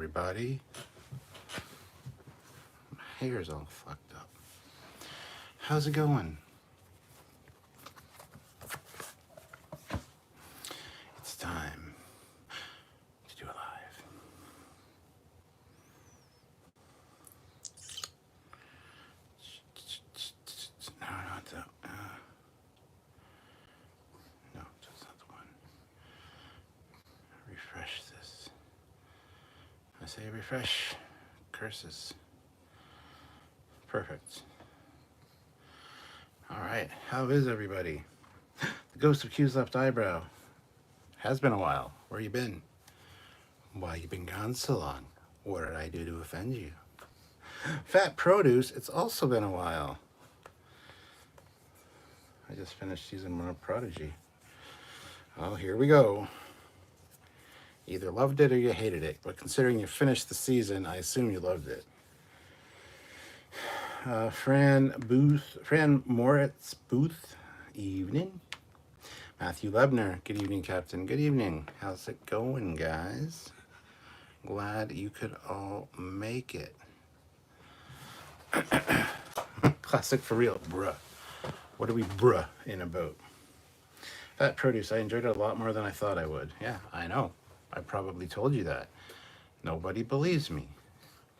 everybody. My hair's all fucked up. How's it going? It's time to do a live. No, not that. No, that's not the one. Refresh this. I say refresh. Curses. Perfect. All right. How is everybody? The ghost of Q's left eyebrow. Has been a while. Where you been? Why you been gone so long? What did I do to offend you? Fat Produce. It's also been a while. I just finished season 1 of Prodigy. Oh, here we go. Either loved it or you hated it. But considering you finished the season, I assume you loved it. Fran Moritz Booth, evening. Matthew Lebner, good evening, Captain. Good evening. How's it going, guys? Glad you could all make it. Classic for real, bruh. What are we bruh in about? Fat Produce, I enjoyed it a lot more than I thought I would. Yeah, I know. I probably told you that. Nobody believes me.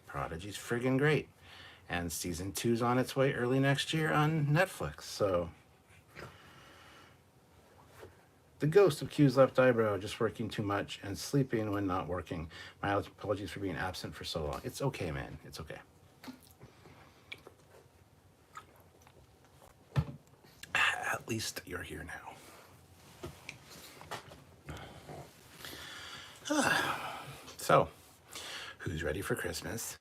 Prodigy's friggin' great. And season 2's on its way early next year on Netflix, so. The ghost of Q's left eyebrow, just working too much and sleeping when not working. My apologies for being absent for so long. It's okay, man. It's okay. At least you're here now. So, who's ready for Christmas?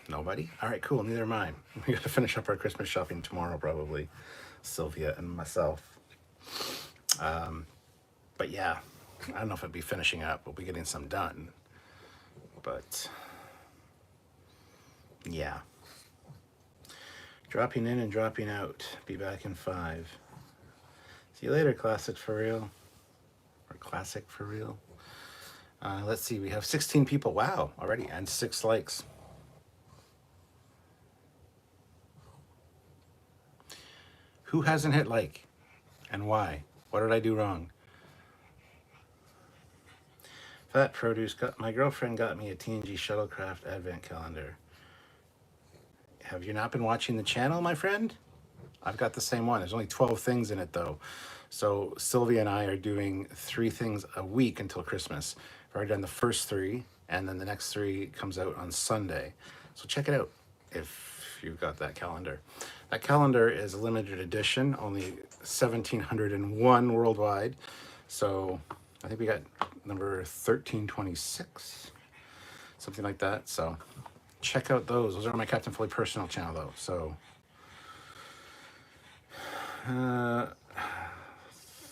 Nobody? All right, cool. Neither am I. We got to finish up our Christmas shopping tomorrow, probably. Sylvia and myself. But yeah, I don't know if I'd be finishing up. We'll be getting some done. But yeah. Dropping in and dropping out. Be back in 5. See you later, Classic for real. Or Classic for real. Let's see, we have 16 people. Wow, already, and 6 likes. Who hasn't hit like? And why? What did I do wrong? Fat Produce, my girlfriend got me a TNG Shuttlecraft advent calendar. Have you not been watching the channel, my friend? I've got the same one. There's only 12 things in it, though. So Sylvia and I are doing 3 things a week until Christmas. We've already done the first 3, and then the next 3 comes out on Sunday. So check it out if you've got that calendar. That calendar is a limited edition, only 1,701 worldwide. So I think we got number 1326, something like that. So check out those. Those are on my Captain Foley personal channel, though. So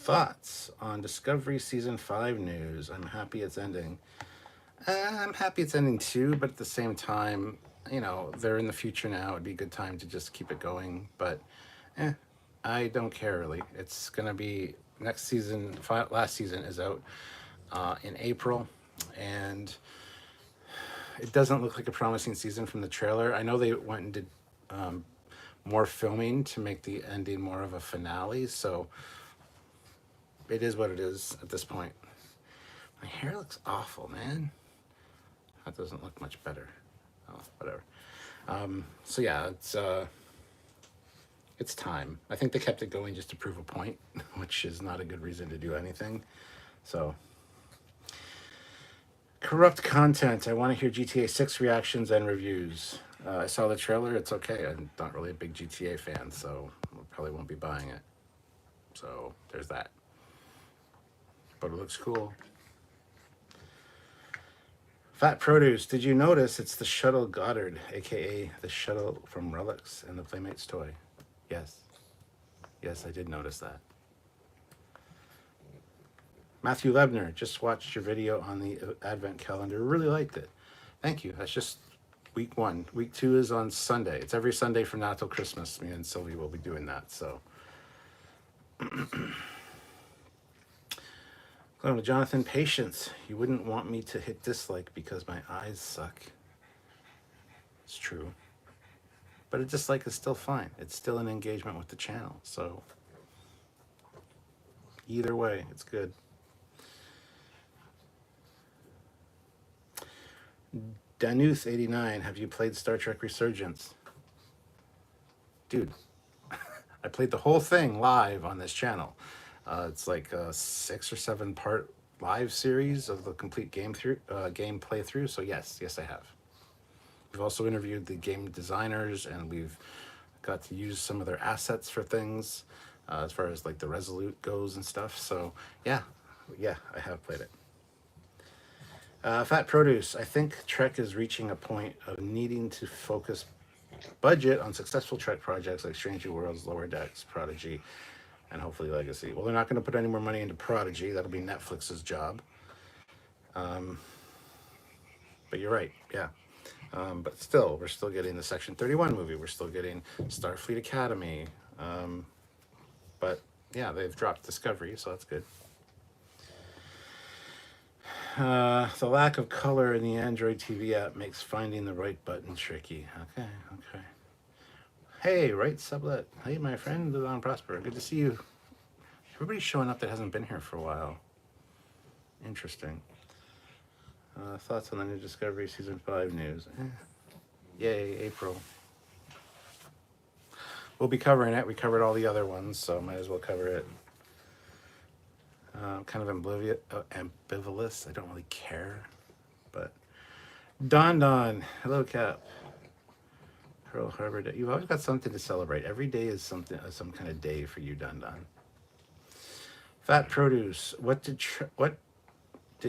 thoughts on Discovery Season 5 news? I'm happy it's ending. I'm happy it's ending too, but at the same time, you know, they're in the future now. It'd be a good time to just keep it going. But I don't care, really. It's going to be next season. Last season is out in April. And it doesn't look like a promising season from the trailer. I know they went and did more filming to make the ending more of a finale. So it is what it is at this point. My hair looks awful, man. That doesn't look much better. Oh, whatever. So yeah, it's time. I think they kept it going just to prove a point, which is not a good reason to do anything. So, corrupt content. I want to hear GTA 6 reactions and reviews. I saw the trailer. It's okay. I'm not really a big GTA fan, so I probably won't be buying it. So there's that. But it looks cool. Fat Produce, did you notice it's the Shuttle Goddard, aka the Shuttle from Relics and the Playmates toy? Yes. Yes, I did notice that. Matthew Lebner, just watched your video on the Advent calendar. Really liked it. Thank you. That's just week 1. Week 2 is on Sunday. It's every Sunday from now till Christmas. Me and Sylvie will be doing that, so. Going to Jonathan, patience. You wouldn't want me to hit dislike because my eyes suck. It's true. But a dislike is still fine. It's still an engagement with the channel. So either way, it's good. Danuth89, have you played Star Trek Resurgence? Dude, I played the whole thing live on this channel. It's like a 6 or 7 part live series of the complete game playthrough. So yes, I have. We've also interviewed the game designers, and we've got to use some of their assets for things, as far as like the Resolute goes and stuff. So yeah, I have played it. Fat Produce, I think Trek is reaching a point of needing to focus budget on successful Trek projects like Strange New Worlds, Lower Decks, Prodigy, and hopefully Legacy. Well, they're not going to put any more money into Prodigy. That'll be Netflix's job. But you're right, yeah. But still, we're still getting the Section 31 movie. We're still getting Starfleet Academy. But yeah, they've dropped Discovery, so that's good. The lack of color in the Android TV app makes finding the right button tricky. Okay. Hey, right sublet. Hey, my friend, Don Prosper. Good to see you. Everybody's showing up that hasn't been here for a while. Interesting. Thoughts on the new Discovery Season 5 news? Yay, April. We'll be covering it. We covered all the other ones, so might as well cover it. Kind of ambivalent. I don't really care. But Don. Hello, Cap. Pearl Harbor Day. You've always got something to celebrate. Every day is some kind of day for you, Don. Fat Produce. What did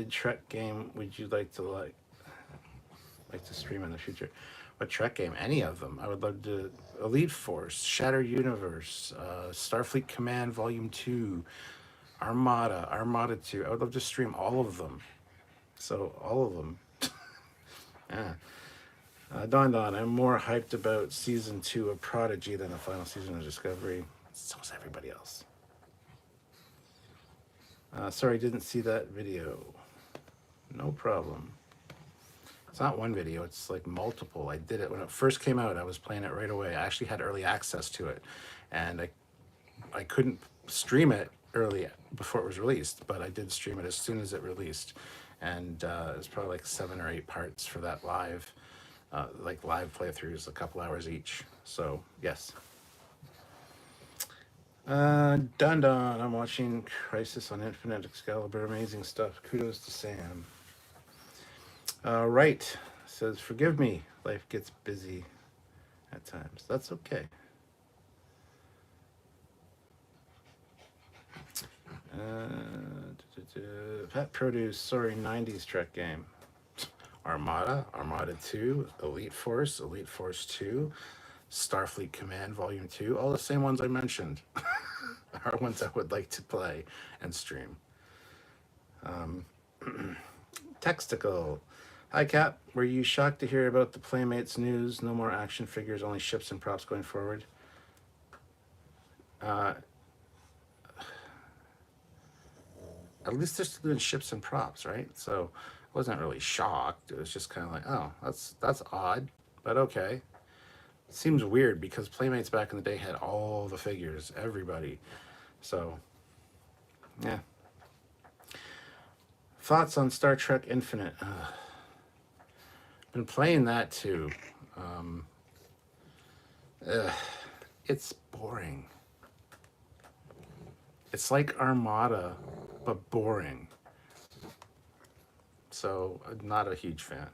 Trek game would you like to stream in the future? What Trek game? Any of them. I would love to. Elite Force, Shattered Universe, Starfleet Command Volume 2, Armada 2. I would love to stream all of them. So, all of them. Yeah. Don, I'm more hyped about Season 2 of Prodigy than the final season of Discovery. So is everybody else. Sorry, didn't see that video. No problem. It's not one video, it's like multiple. I did it when it first came out. I was playing it right away. I actually had early access to it, and I couldn't stream it early before it was released, but I did stream it as soon as it released, and it was probably like 7 or 8 parts for that live playthroughs, a couple hours each. So yes. Don, I'm watching Crisis on Infinite Excalibur. Amazing stuff. Kudos to Sam. Right says, forgive me. Life gets busy at times. That's okay. Pet Produce, sorry, 90s Trek game. Armada 2, Elite Force 2, Starfleet Command Volume 2, all the same ones I mentioned are ones I would like to play and stream. Textical. Hi, Cap. Were you shocked to hear about the Playmates news? No more action figures, only ships and props going forward. At least they're still doing ships and props, right? So I wasn't really shocked. It was just kind of like, oh, that's odd, but okay. It seems weird because Playmates back in the day had all the figures, everybody. So, yeah. Thoughts on Star Trek Infinite? Been playing that too. It's boring. It's like Armada, but boring. So, I'm not a huge fan.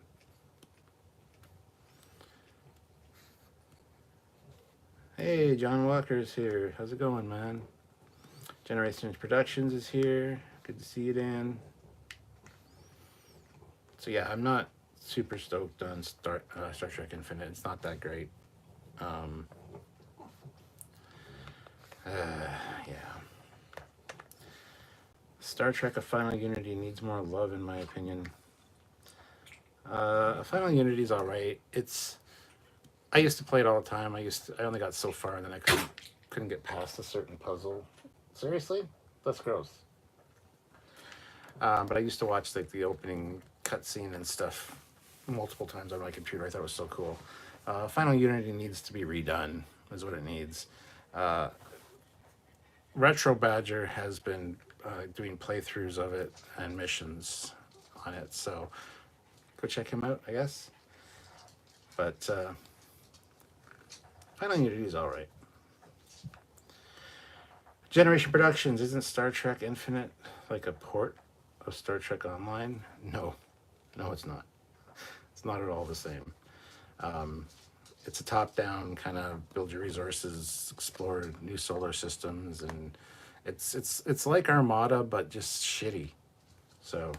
Hey, John Walker's here. How's it going, man? Generations Productions is here. Good to see you, Dan. So yeah, I'm not super stoked on Star Trek Infinite. It's not that great. Yeah. Star Trek: A Final Unity needs more love, in my opinion. A Final Unity's all right. I used to play it all the time. I only got so far, and then I couldn't get past a certain puzzle. Seriously? That's gross. But I used to watch like the opening cutscene and stuff multiple times on my computer. I thought it was so cool. Final Unity needs to be redone, is what it needs. Retro Badger has been doing playthroughs of it and missions on it, so go check him out, I guess. But Final Unity is all right. Generation Productions, isn't Star Trek Infinite like a port of Star Trek Online? No, no, it's not. It's not at all the same. It's a top-down kind of build your resources, explore new solar systems, and it's like Armada but just shitty. So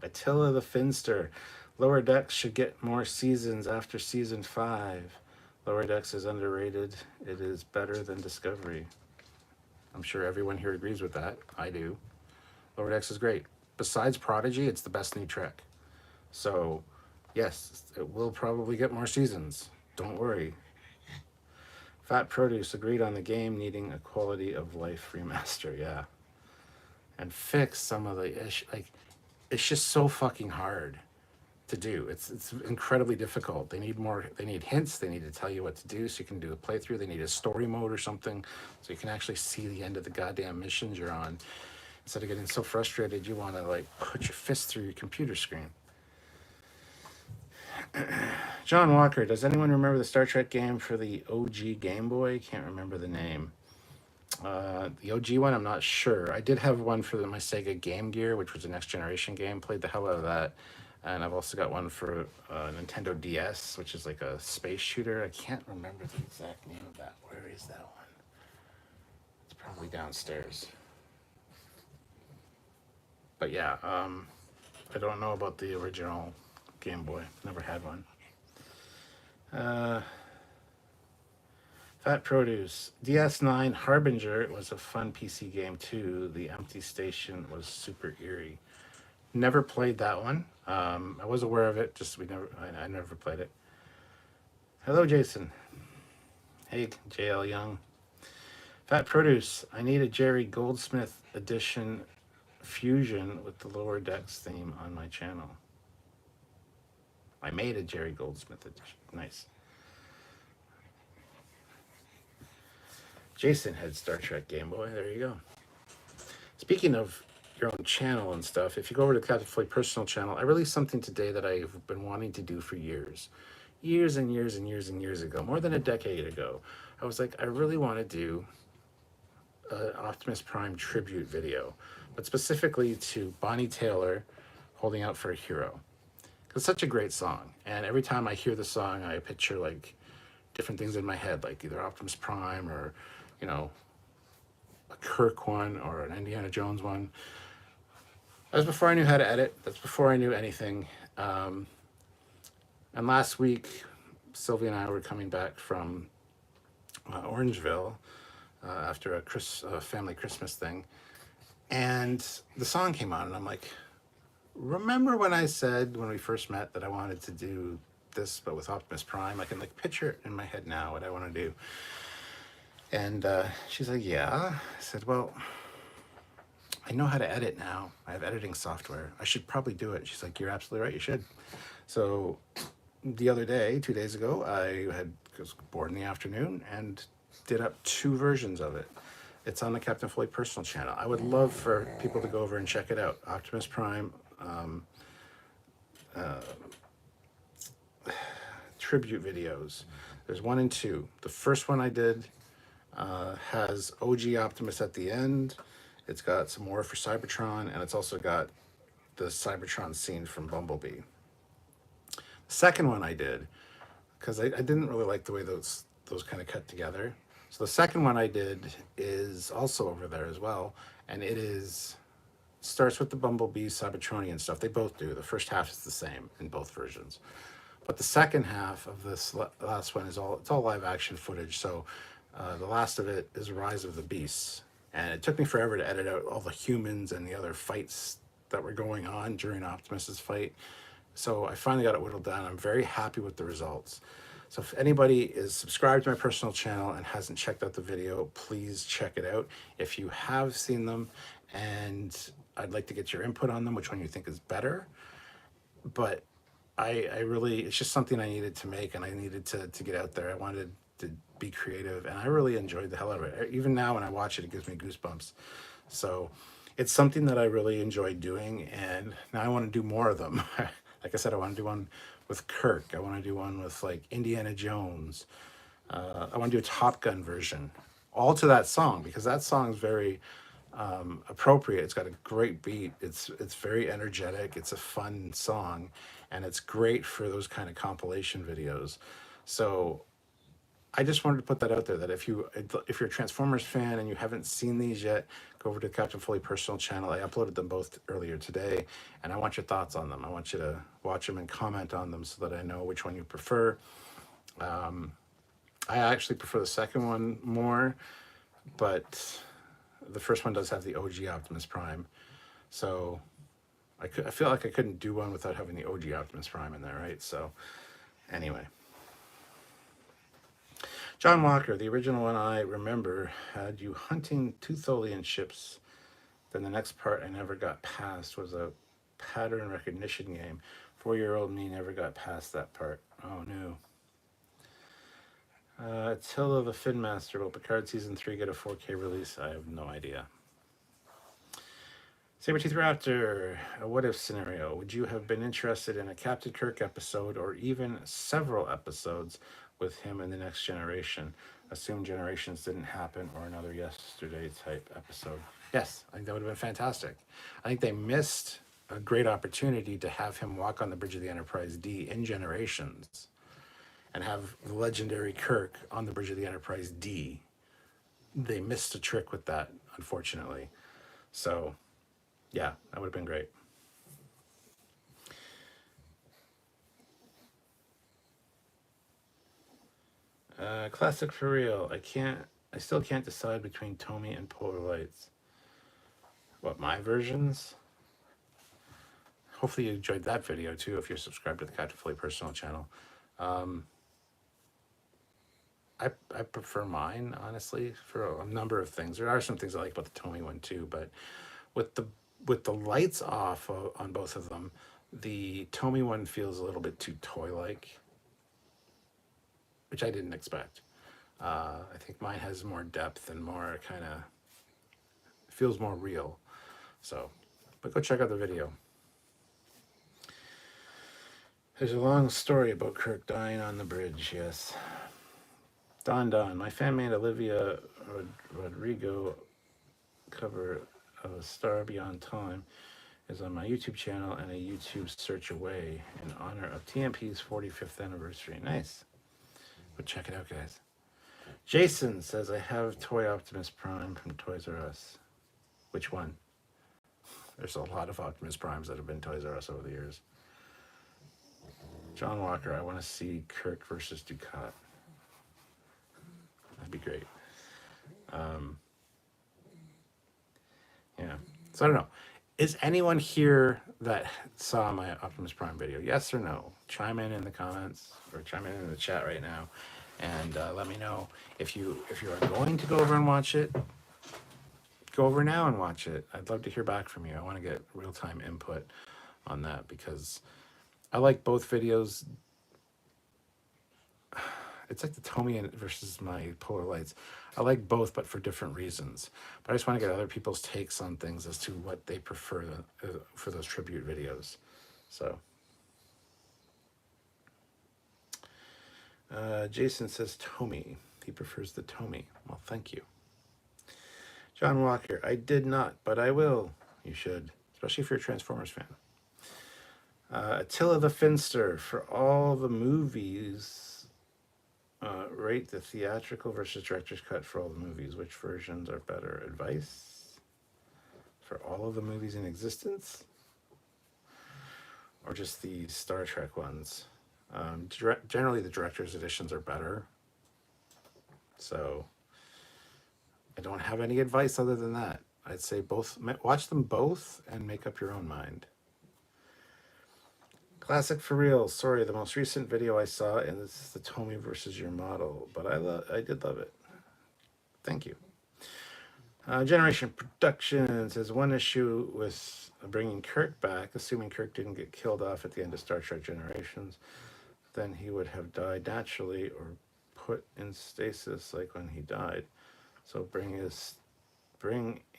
Attila the Finster, Lower Decks should get more seasons after season 5. Lower Decks is underrated. It is better than Discovery. I'm sure everyone here agrees with that. I do. Lower Decks is great. Besides Prodigy, it's the best new Trek. So, yes, it will probably get more seasons. Don't worry. Fat Produce agreed on the game needing a quality of life remaster. Yeah. And fix some of the ish. Like, it's just so fucking hard to do. It's incredibly difficult. They need more. They need hints. They need to tell you what to do so you can do a playthrough. They need a story mode or something so you can actually see the end of the goddamn missions you're on. Instead of getting so frustrated, you want to like put your fist through your computer screen. John Walker, does anyone remember the Star Trek game for the OG Game Boy? Can't remember the name. The OG one, I'm not sure. I did have one for my Sega Game Gear, which was a next generation game. Played the hell out of that. And I've also got one for Nintendo DS, which is like a space shooter. I can't remember the exact name of that. Where is that one? It's probably downstairs. But yeah, I don't know about the original Game Boy. Never had one. Fat Produce. DS9 Harbinger was a fun PC game too. The empty station was super eerie. Never played that one. I was aware of it, just I never played it. Hello, Jason. Hey, JL Young. Fat Produce. I need a Jerry Goldsmith edition fusion with the Lower Decks theme on my channel. I made a Jerry Goldsmith edition. Nice. Jason had Star Trek Game Boy. There you go. Speaking of your own channel and stuff, if you go over to the Captain Foley personal channel, I released something today that I've been wanting to do for years. Years and years and years and years ago. More than a decade ago. I was like, I really want to do an Optimus Prime tribute video. But specifically to Bonnie Taylor, Holding Out for a Hero. It's such a great song. And every time I hear the song, I picture like different things in my head, like either Optimus Prime or, you know, a Kirk one or an Indiana Jones one. That was before I knew how to edit. That's before I knew anything. And last week, Sylvia and I were coming back from Orangeville after a family Christmas thing. And the song came on, and I'm like, remember when I said when we first met that I wanted to do this, but with Optimus Prime? I can like picture it in my head now, what I want to do. And she's like, yeah. I said, well, I know how to edit now. I have editing software. I should probably do it. She's like, you're absolutely right. You should. So the other day, 2 days ago, I was bored in the afternoon and did up 2 versions of it. It's on the Captain Foley personal channel. I would love for people to go over and check it out. Optimus Prime tribute videos. There's 1 and 2. The first one I did has OG Optimus at the end. It's got some more for Cybertron, and it's also got the Cybertron scene from Bumblebee. The second one I did, because I didn't really like the way those kind of cut together. So the second one I did is also over there as well, and starts with the Bumblebee Cybertronian stuff. They both do. The first half is the same in both versions. But the second half of this last one it's all live action footage. So the last of it is Rise of the Beasts. And it took me forever to edit out all the humans and the other fights that were going on during Optimus's fight. So I finally got it whittled down. I'm very happy with the results. So if anybody is subscribed to my personal channel and hasn't checked out the video, please check it out. If you have seen them, and I'd like to get your input on them, which one you think is better. But I really, it's just something I needed to make, and I needed to get out there. I wanted to be creative, and I really enjoyed the hell out of it. Even now when I watch it, it gives me goosebumps. So it's something that I really enjoyed doing, and now I want to do more of them. Like I said, I want to do one with Kirk. I want to do one with like Indiana Jones. I want to do a Top Gun version, all to that song, because that song is very appropriate. It's got a great beat. It's very energetic. It's a fun song, and it's great for those kind of compilation videos. So I just wanted to put that out there, that if you're a Transformers fan and you haven't seen these yet, go over to the Captain Foley personal channel. I uploaded them both earlier today, and I want your thoughts on them. I want you to watch them and comment on them so that I know which one you prefer. I actually prefer the second one more, but the first one does have the OG Optimus Prime. So I feel like I couldn't do one without having the OG Optimus Prime in there, right? So anyway. John Walker, the original one I remember had you hunting Tutholian ships. Then the next part I never got past was a pattern recognition game. 4-year-old me never got past that part. Oh no. Attila the Fin Master, will Picard Season 3 get a 4K release? I have no idea. Sabretooth Raptor, a what-if scenario. Would you have been interested in a Captain Kirk episode, or even several episodes with him in the Next Generation? Assume Generations didn't happen, or another Yesterday type episode. Yes, I think that would have been fantastic. I think they missed a great opportunity to have him walk on the bridge of the Enterprise D in Generations, and have the legendary Kirk on the bridge of the Enterprise D. They missed a trick with that, unfortunately. So, yeah, that would have been great. Classic for real. I still can't decide between Tomy and Polar Lights. What, my versions? Hopefully you enjoyed that video too, if you're subscribed to the Captain Foley personal channel. I prefer mine, honestly, for a number of things. There are some things I like about the Tomy one too, but with the lights off on both of them, the Tomy one feels a little bit too toy-like, which I didn't expect. I think mine has more depth and more kind of feels more real. So, but go check out the video. There's a long story about Kirk dying on the bridge, yes. Don, my fan made Olivia Rodrigo cover of A Star Beyond Time is on my YouTube channel and a YouTube search away in honor of TMP's 45th anniversary. Nice. Go check it out, guys. Jason says, I have Toy Optimus Prime from Toys R Us. Which one? There's a lot of Optimus Primes that have been Toys R Us over the years. John Walker, I want to see Kirk versus Ducat. That'd be great. Yeah. So I don't know. Is anyone here that saw my Optimus Prime video? Yes or no? Chime in the comments, or chime in the chat right now, and let me know if you are going to go over and watch it. Go over now and watch it. I'd love to hear back from you. I want to get real-time input on that, because I like both videos. It's like the Tomy versus my Polar Lights. I like both, but for different reasons. But I just want to get other people's takes on things as to what they prefer for those tribute videos. So, Jason says Tomy. He prefers the Tomy. Well, thank you. John Walker, I did not, but I will. You should, especially if you're a Transformers fan. Attila the Finster, for all the movies. Rate the theatrical versus director's cut for all the movies. Which versions are better? Advice? For all of the movies in existence? Or just the Star Trek ones? Generally, the director's editions are better. So, I don't have any advice other than that. I'd say both. Watch them both and make up your own mind. Classic for real. Sorry, the most recent video I saw, and this is the Tommy versus your model, but I did love it. Thank you. Generation Productions has one issue with bringing Kirk back, assuming Kirk didn't get killed off at the end of Star Trek Generations. Then he would have died naturally or put in stasis like when he died. So bring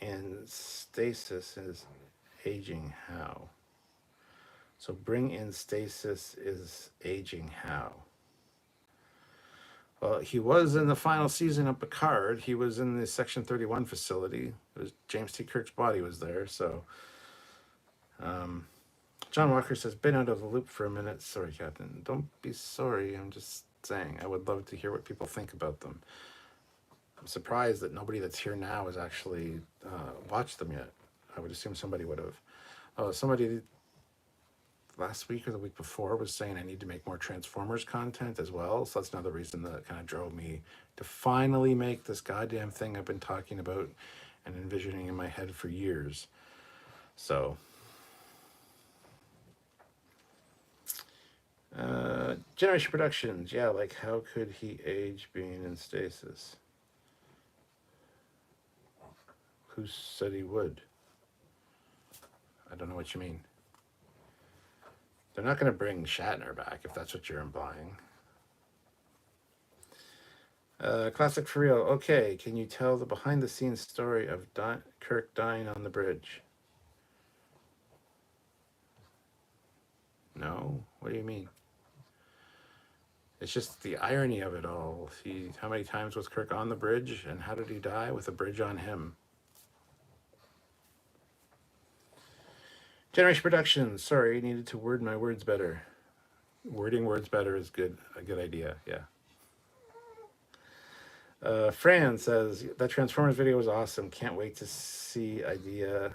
in stasis is aging how? So bring in stasis is aging how? Well, he was in the final season of Picard. He was in the Section 31 facility. It was James T. Kirk's body was there. So, John Walker says, been out of the loop for a minute. Sorry, Captain. Don't be sorry. I'm just saying I would love to hear what people think about them. I'm surprised that nobody that's here now has actually watched them yet. I would assume somebody would have. Oh, somebody last week or the week before was saying I need to make more Transformers content as well. So that's another reason that kind of drove me to finally make this goddamn thing I've been talking about and envisioning in my head for years. So, Generation Productions. Yeah, like how could he age being in stasis? Who said he would? I don't know what you mean. They're not going to bring Shatner back, if that's what you're implying. Classic for real. Okay, can you tell the behind-the-scenes story of Kirk dying on the bridge? No? What do you mean? It's just the irony of it all. How many times was Kirk on the bridge, and how did he die with a bridge on him? Generation Productions. Sorry, needed to word my words better. Wording words better is good. A good idea. Yeah. Fran says that Transformers video was awesome. Can't wait to see idea.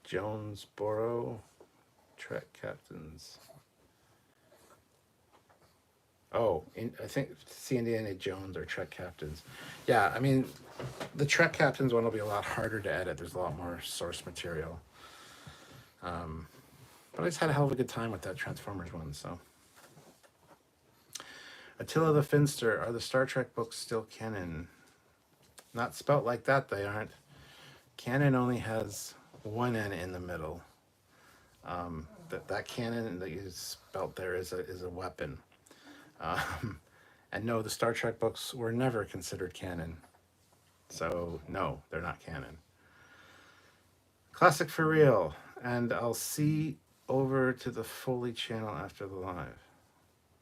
Jonesboro Trek Captains. Oh, I think see Indiana Jones or Trek Captains. Yeah, I mean, the Trek Captains one will be a lot harder to edit. There's a lot more source material. But I just had a hell of a good time with that Transformers one, so. Attila the Finster, are the Star Trek books still canon? Not spelt like that, they aren't. Canon only has one N in the middle. That canon that you spelt there is a weapon. And no, the Star Trek books were never considered canon. So no, they're not canon. Classic for real. And I'll see over to the Foley channel after the live.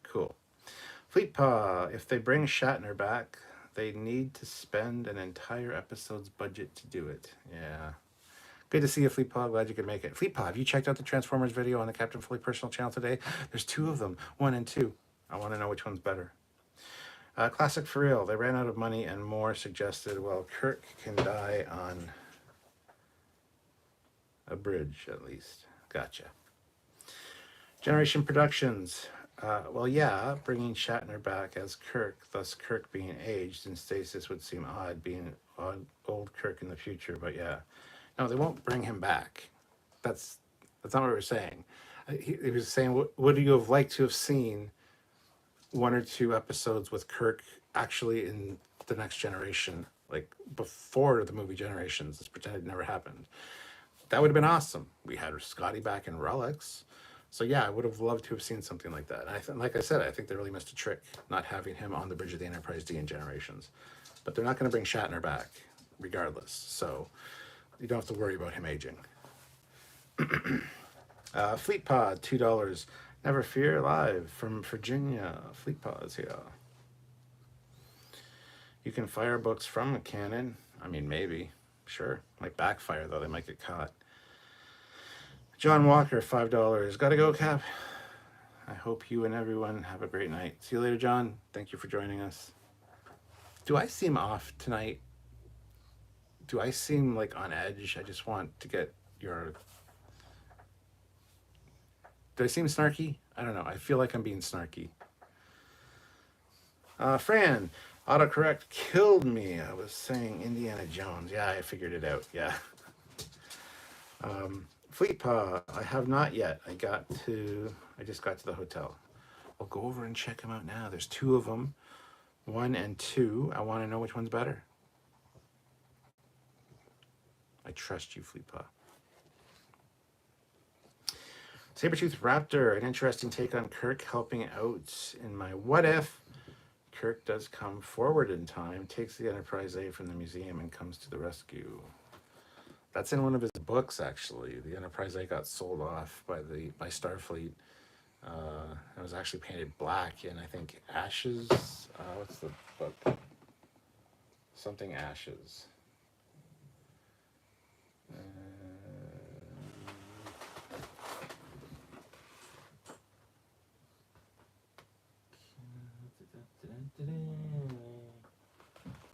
Cool. Fleetpaw, if they bring Shatner back, they need to spend an entire episode's budget to do it. Yeah. Good to see you, Fleetpaw. Glad you could make it. Fleetpaw, have you checked out the Transformers video on the Captain Foley personal channel today? There's 2 of them, 1 and 2. I want to know which one's better. Classic for real. They ran out of money and more suggested, well, Kirk can die on a bridge at least. Gotcha. Generation Productions. Well, yeah, bringing Shatner back as Kirk, thus Kirk being aged in stasis would seem odd, being old Kirk in the future, but yeah. No, they won't bring him back. That's not what we're saying. He was saying, would you have liked to have seen 1 or 2 episodes with Kirk actually in the next generation, like before the movie Generations? Let's pretend it never happened. That would have been awesome. We had Scotty back in Relics. So yeah, I would have loved to have seen something like that. And like I said, I think they really missed a trick not having him on the bridge of the Enterprise D in Generations. But they're not going to bring Shatner back regardless. So you don't have to worry about him aging. Fleetpod, $2. Never fear, live from Virginia. Fleetpod is here. You can fire books from a cannon. I mean, maybe. Sure. Might backfire, though. They might get caught. John Walker, $5. Gotta go, Cap. I hope you and everyone have a great night. See you later, John. Thank you for joining us. Do I seem off tonight? Do I seem like on edge? I just want to get your... Do I seem snarky? I don't know. I feel like I'm being snarky. Fran, autocorrect killed me. I was saying Indiana Jones. Yeah, I figured it out. Yeah. Fleet Paw, I have not yet. I just got to the hotel. I'll go over and check them out now. There's two of them, 1 and 2. I want to know which one's better. I trust you, Fleet Paw. Sabretooth Raptor, an interesting take on Kirk helping out in my what if. Kirk does come forward in time, takes the Enterprise A from the museum, and comes to the rescue. That's in one of his books, actually. The Enterprise A got sold off by Starfleet. It was actually painted black in, I think, Ashes. What's the book? Something Ashes.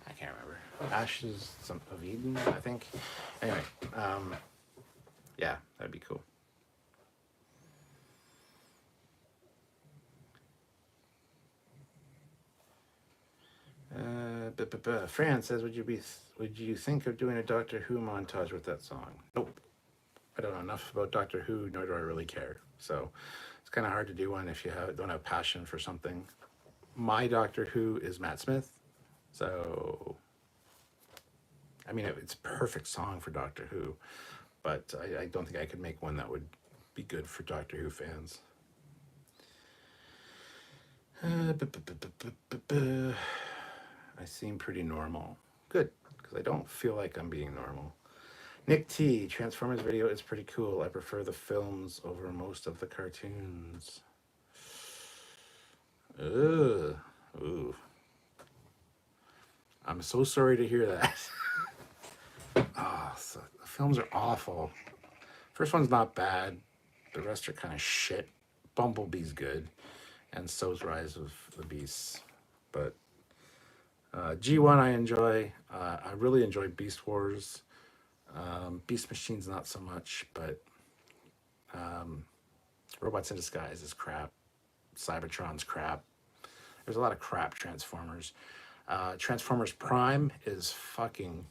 I can't remember. Ashes of Eden, I think. Anyway, yeah, that'd be cool. Fran says, would you think of doing a Doctor Who montage with that song? Nope. I don't know enough about Doctor Who, nor do I really care. So it's kind of hard to do one if you don't have passion for something. My Doctor Who is Matt Smith, so I mean it's a perfect song for Doctor Who, but I don't think I could make one that would be good for Doctor Who fans. I seem pretty normal. Good, because I don't feel like I'm being normal. Nick T, Transformers video is pretty cool. I prefer the films over most of the cartoons. Ugh. Ooh. I'm so sorry to hear that. So the films are awful. First one's not bad. The rest are kind of shit. Bumblebee's good. And so's Rise of the Beasts. But G1 I enjoy. I really enjoy Beast Wars. Beast Machines not so much, but Robots in Disguise is crap. Cybertron's crap. There's a lot of crap Transformers. Transformers Prime is fucking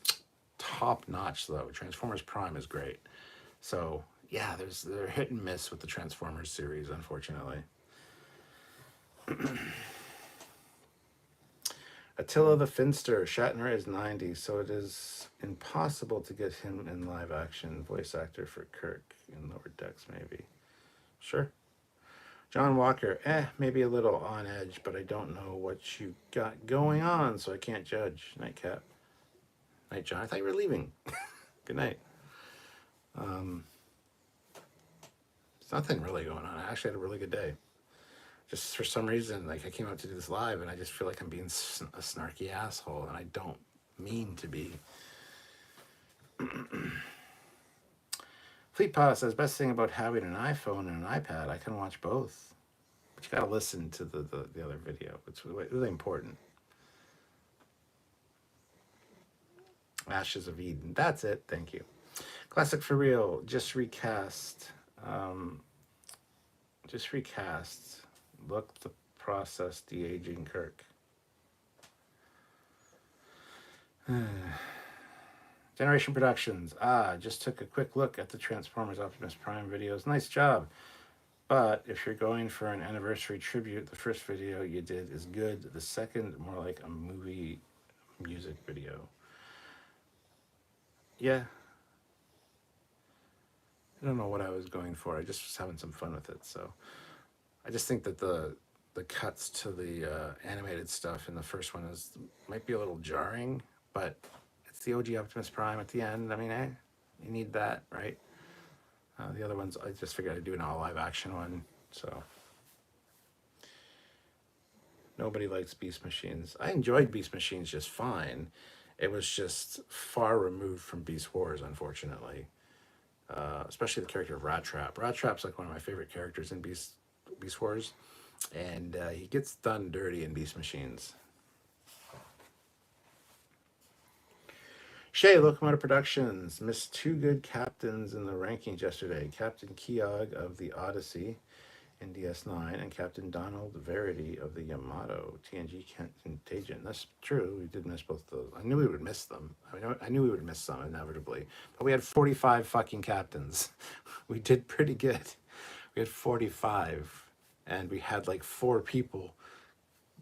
top notch though. Transformers Prime is great. So yeah, they're hit and miss with the Transformers series, unfortunately. Attila the Finster, Shatner is 90, so it is impossible to get him in live action. Voice actor for Kirk in Lower Decks, maybe. Sure. John Walker, maybe a little on edge, but I don't know what you got going on, so I can't judge. Nightcap. Night, John. I thought you were leaving. Good night. There's nothing really going on. I actually had a really good day. Just for some reason, like I came out to do this live, and I just feel like I'm being a snarky asshole, and I don't mean to be. Fleet Paw says, best thing about having an iPhone and an iPad, I can watch both. But you gotta listen to the other video. It's really important. Ashes of Eden. That's it. Thank you. Classic for real. Just recast. Look the process de-aging Kirk. Generation Productions. Just took a quick look at the Transformers Optimus Prime videos. Nice job. But if you're going for an anniversary tribute, the first video you did is good. The second, more like a movie music video. Yeah. I don't know what I was going for. I just was having some fun with it. So I just think that the cuts to the animated stuff in the first one might be a little jarring, but it's the OG Optimus Prime at the end. I mean, you need that, right? The other ones, I just figured I'd do an all live action one. So nobody likes Beast Machines. I enjoyed Beast Machines just fine. It was just far removed from Beast Wars, unfortunately. Especially the character of Rat Trap. Rat Trap's like one of my favorite characters in Beast Wars, and he gets done dirty in Beast Machines. Shay, Locomotive Productions, missed two good captains in the rankings yesterday. Captain Keogh of the Odyssey in DS9 and Captain Donald Verity of the Yamato TNG Contagion. That's true. We did miss both those. I knew we would miss them. I knew we would miss some inevitably. But we had 45 fucking captains. We did pretty good. We had 45, and we had like 4 people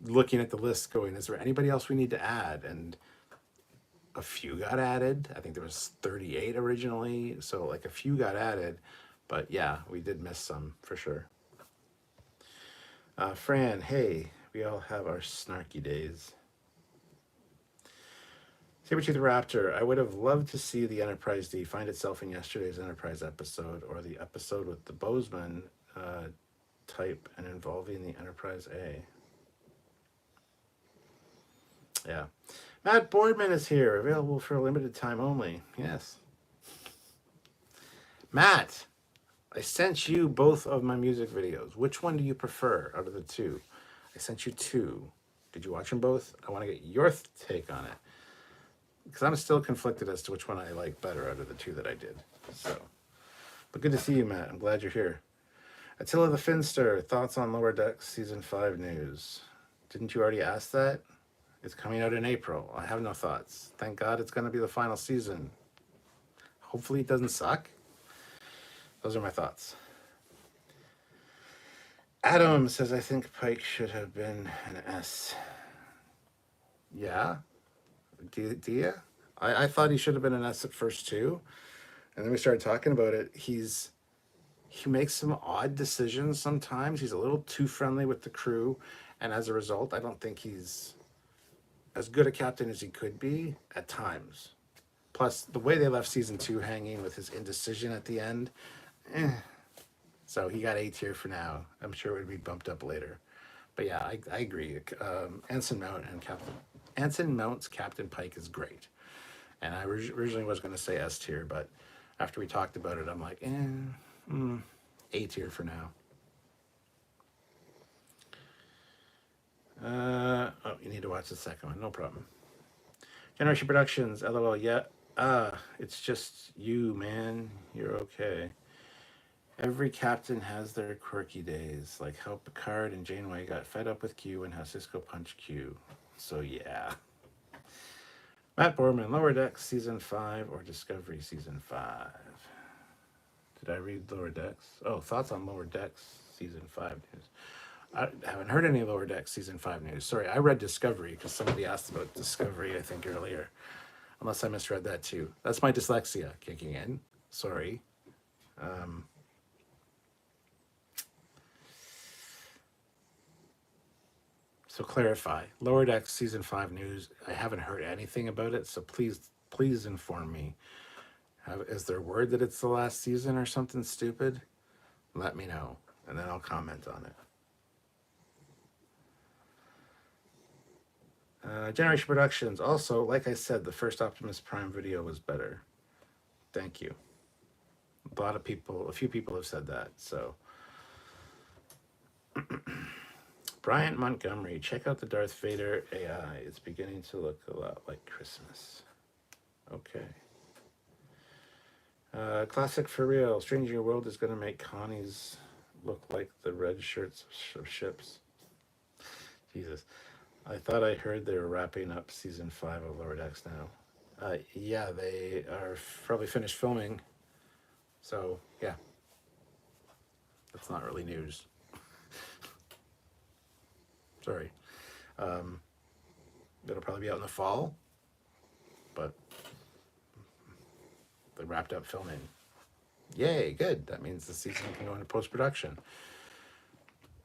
looking at the list going, is there anybody else we need to add? And a few got added. I think there was 38 originally, so like a few got added. But yeah, we did miss some for sure. Fran, hey, we all have our snarky days. Sabertooth Raptor, I would have loved to see the Enterprise D find itself in yesterday's Enterprise episode, or the episode with the Bozeman type and involving the Enterprise A. Yeah. Matt Boardman is here, available for a limited time only. Yes. Matt, I sent you both of my music videos. Which one do you prefer out of the 2? I sent you 2. Did you watch them both? I want to get your take on it, because I'm still conflicted as to which one I like better out of the 2 that I did. So, but good to see you, Matt. I'm glad you're here. Attila the Finster, thoughts on Lower Decks Season 5 news. Didn't you already ask that? It's coming out in April. I have no thoughts. Thank God it's going to be the final season. Hopefully it doesn't suck. Those are my thoughts. Adam says, I think Pike should have been an S. Yeah? Do you? I thought he should have been an S at first too. And then we started talking about it. He makes some odd decisions sometimes. He's a little too friendly with the crew. And as a result, I don't think he's as good a captain as he could be at times. Plus, the way they left season 2 hanging with his indecision at the end, So he got A tier for now. I'm sure it would be bumped up later. But yeah, I agree. Anson Mount's Captain Pike is great. And I originally was going to say S tier, but after we talked about it, I'm like, A tier for now. Oh, you need to watch the second one. No problem. Generation Productions, LOL, yeah. It's just you, man. You're okay. Every captain has their quirky days, like how Picard and Janeway got fed up with Q and how Sisko punched Q. So yeah. Matt Borman, Lower Decks Season 5 or Discovery Season 5? Did I read Lower Decks? Oh, thoughts on Lower Decks Season 5 news. I haven't heard any Lower Decks Season 5 news. Sorry, I read Discovery because somebody asked about Discovery, I think, earlier. Unless I misread that too. That's my dyslexia kicking in. Sorry. So clarify. Lower Decks Season 5 news. I haven't heard anything about it, so please inform me. Is there word that it's the last season or something stupid? Let me know, and then I'll comment on it. Generation Productions. Also, like I said, the first Optimus Prime video was better. Thank you. A few people have said that, so. Bryant Montgomery, check out the Darth Vader AI. It's beginning to look a lot like Christmas. Okay. Classic for real. Stranger Your World is going to make Connie's look like the red shirts of ships. Jesus. I thought I heard they were wrapping up Season 5 of Lower Decks now. Yeah, they are probably finished filming. So, yeah. That's not really news. Sorry. It'll probably be out in the fall. But they wrapped up filming. Yay, good. That means the season can go into post-production.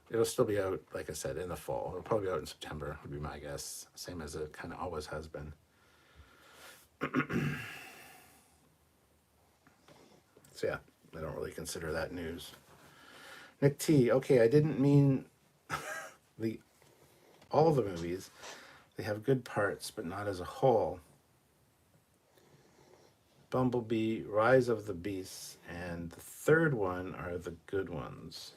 It'll still be out, like I said, in the fall. It'll probably be out in September, would be my guess. Same as it kind of always has been. So yeah, I don't really consider that news. Nick T, okay, I didn't mean all the movies. They have good parts, but not as a whole. Bumblebee, Rise of the Beasts, and the third one are the good ones.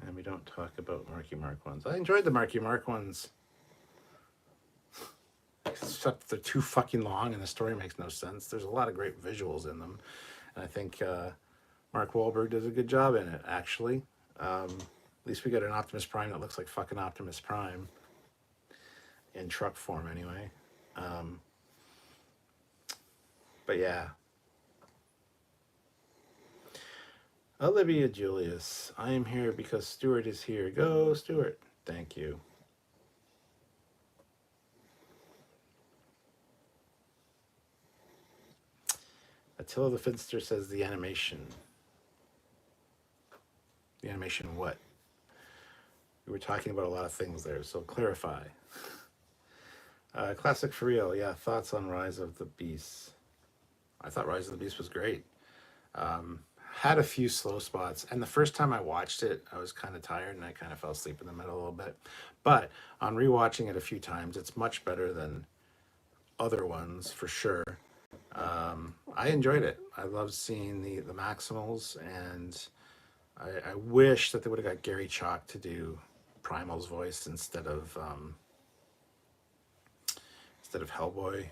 And we don't talk about Marky Mark ones. I enjoyed the Marky Mark ones. Except they're too fucking long and the story makes no sense. There's a lot of great visuals in them. And I think Mark Wahlberg does a good job in it, actually. At least we got an Optimus Prime that looks like fucking Optimus Prime. In truck form, anyway. Um, but yeah. Olivia Julius, I am here because Stuart is here. Go, Stuart. Thank you. Attila the Finster says the animation. The animation what? We were talking about a lot of things there, so clarify. Classic for real, yeah. Thoughts on Rise of the Beast? I thought Rise of the Beast was great. Had a few slow spots, and the first time I watched it, I was kind of tired and I kind of fell asleep in the middle a little bit. But on rewatching it a few times, it's much better than other ones for sure. I enjoyed it. I loved seeing the Maximals, and I wish that they would have got Gary Chalk to do Primal's voice instead of Hellboy.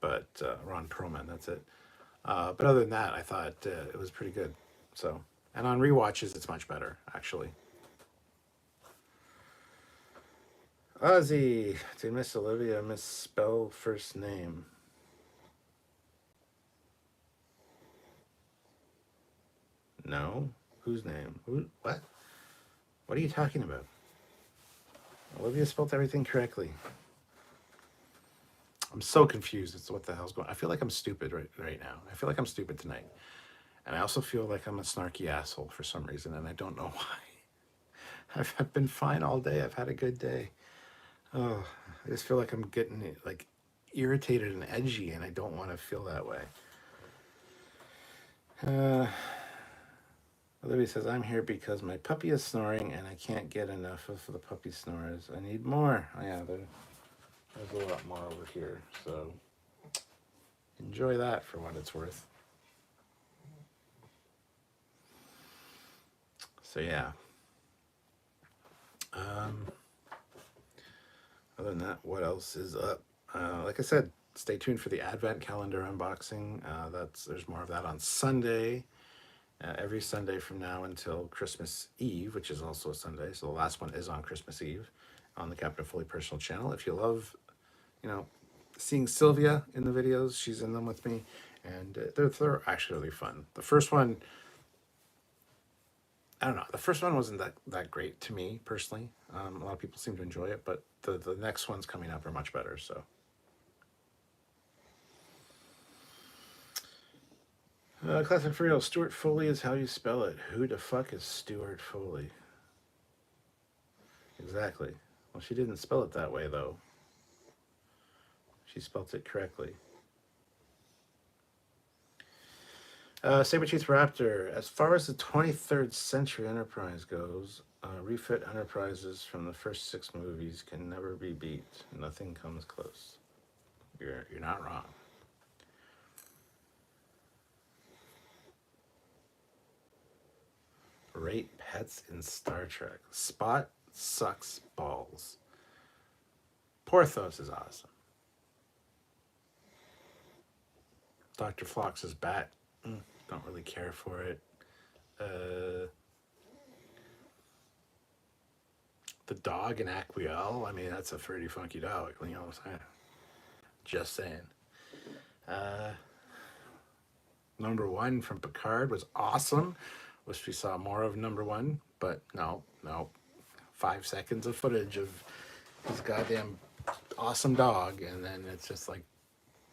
But Ron Perlman, that's it. But other than that, I thought it was pretty good. So, and on rewatches, it's much better, actually. Ozzy, did Miss Olivia misspell first name? No. Whose name? Who? What? What are you talking about? Olivia spelled everything correctly. I'm so confused as to what the hell's going on. I feel like I'm stupid right now. I feel like I'm stupid tonight. And I also feel like I'm a snarky asshole for some reason, and I don't know why. I've been fine all day. I've had a good day. Oh, I just feel like I'm getting like irritated and edgy, and I don't want to feel that way. Olivia says, I'm here because my puppy is snoring and I can't get enough of the puppy snores. I need more. Oh, yeah, there's a lot more over here. So enjoy that for what it's worth. So, yeah. Other than that, what else is up? Like I said, stay tuned for the Advent calendar unboxing. There's more of that on Sunday. Every Sunday from now until Christmas Eve, which is also a Sunday. So the last one is on Christmas Eve on the Captain Foley personal channel. If you love, seeing Sylvia in the videos, she's in them with me, and they're actually really fun. The first one, I don't know. The first one wasn't that great to me personally. A lot of people seem to enjoy it, but the next ones coming up are much better. So. Classic for real. Stuart Foley is how you spell it. Who the fuck is Stuart Foley? Exactly. Well, she didn't spell it that way, though. She spelt it correctly. Sabertooth Raptor. As far as the 23rd Century Enterprise goes, refit Enterprises from the first 6 movies can never be beat. Nothing comes close. You're not wrong. Rate pets in Star Trek. Spot sucks balls. Porthos is awesome. Dr. Phlox's bat. Don't really care for it. The dog in Aquiel. I mean, that's a pretty funky dog. You know what I'm saying? Just saying. Number 1 from Picard was awesome. Wish we saw more of number 1, but no. 5 seconds of footage of his goddamn awesome dog, and then it's just like,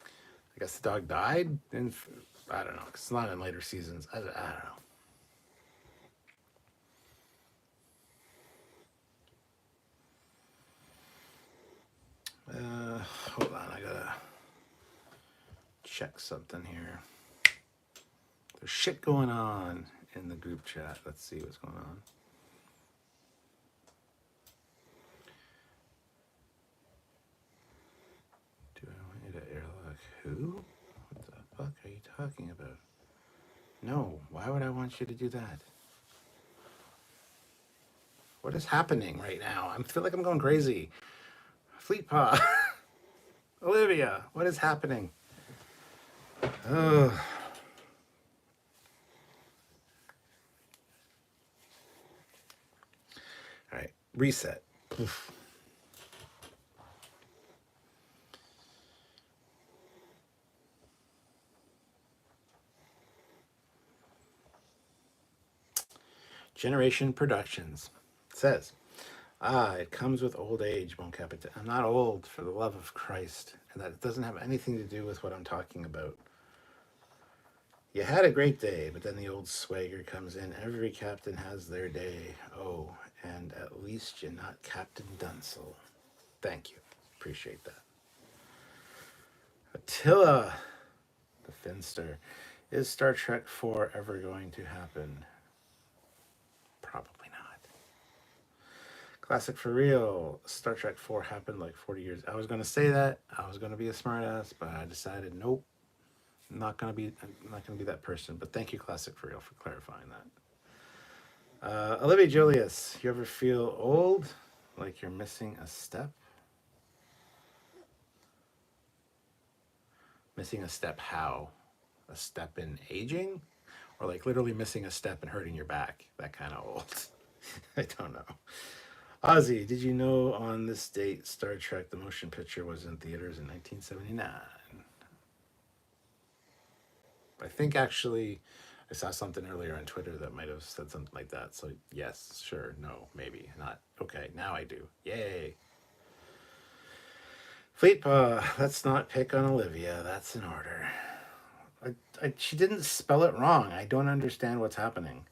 I guess the dog died, and I don't know, 'cause it's not in later seasons. I don't know. Hold on, I gotta check something here. There's shit going on in the group chat. Let's see what's going on. Do I want you to airlock who? What the fuck are you talking about? No, why would I want you to do that? What is happening right now? I feel like I'm going crazy. Fleet Paw. Olivia, what is happening? Oh. Reset. Oof. Generation Productions says, it comes with old age, Bon Capita. I'm not old, for the love of Christ. And that doesn't have anything to do with what I'm talking about. You had a great day, but then the old swagger comes in. Every captain has their day. Oh, and at least you're not Captain Dunsel. Thank you. Appreciate that. Attila, the Finster. Is Star Trek 4 ever going to happen? Probably not. Classic for real. Star Trek 4 happened like 40 years. I was going to say that. I was going to be a smartass, but I decided nope. I'm not going to be that person. But thank you, Classic for real, for clarifying that. Olivia Julius, you ever feel old, like you're missing a step? Missing a step how? A step in aging? Or like literally missing a step and hurting your back? That kind of old. I don't know. Ozzy, did you know on this date Star Trek the motion picture was in theaters in 1979? I think actually I saw something earlier on Twitter that might have said something like that. So yes, sure, no, maybe not. Okay, now I do. Yay. Fleetpaw, let's not pick on Olivia. That's in order. She didn't spell it wrong. I don't understand what's happening.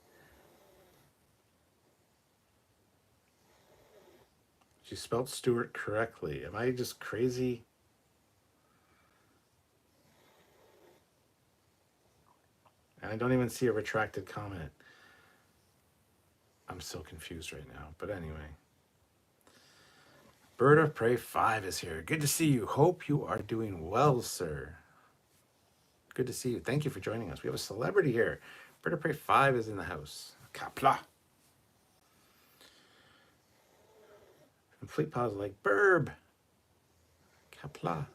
She spelled Stewart correctly. Am I just crazy? And I don't even see a retracted comment. I'm so confused right now. But anyway. Bird of Prey 5 is here. Good to see you. Hope you are doing well, sir. Good to see you. Thank you for joining us. We have a celebrity here. Bird of Prey 5 is in the house. Kapla. And Fleetpaw's like, Burb. Kapla.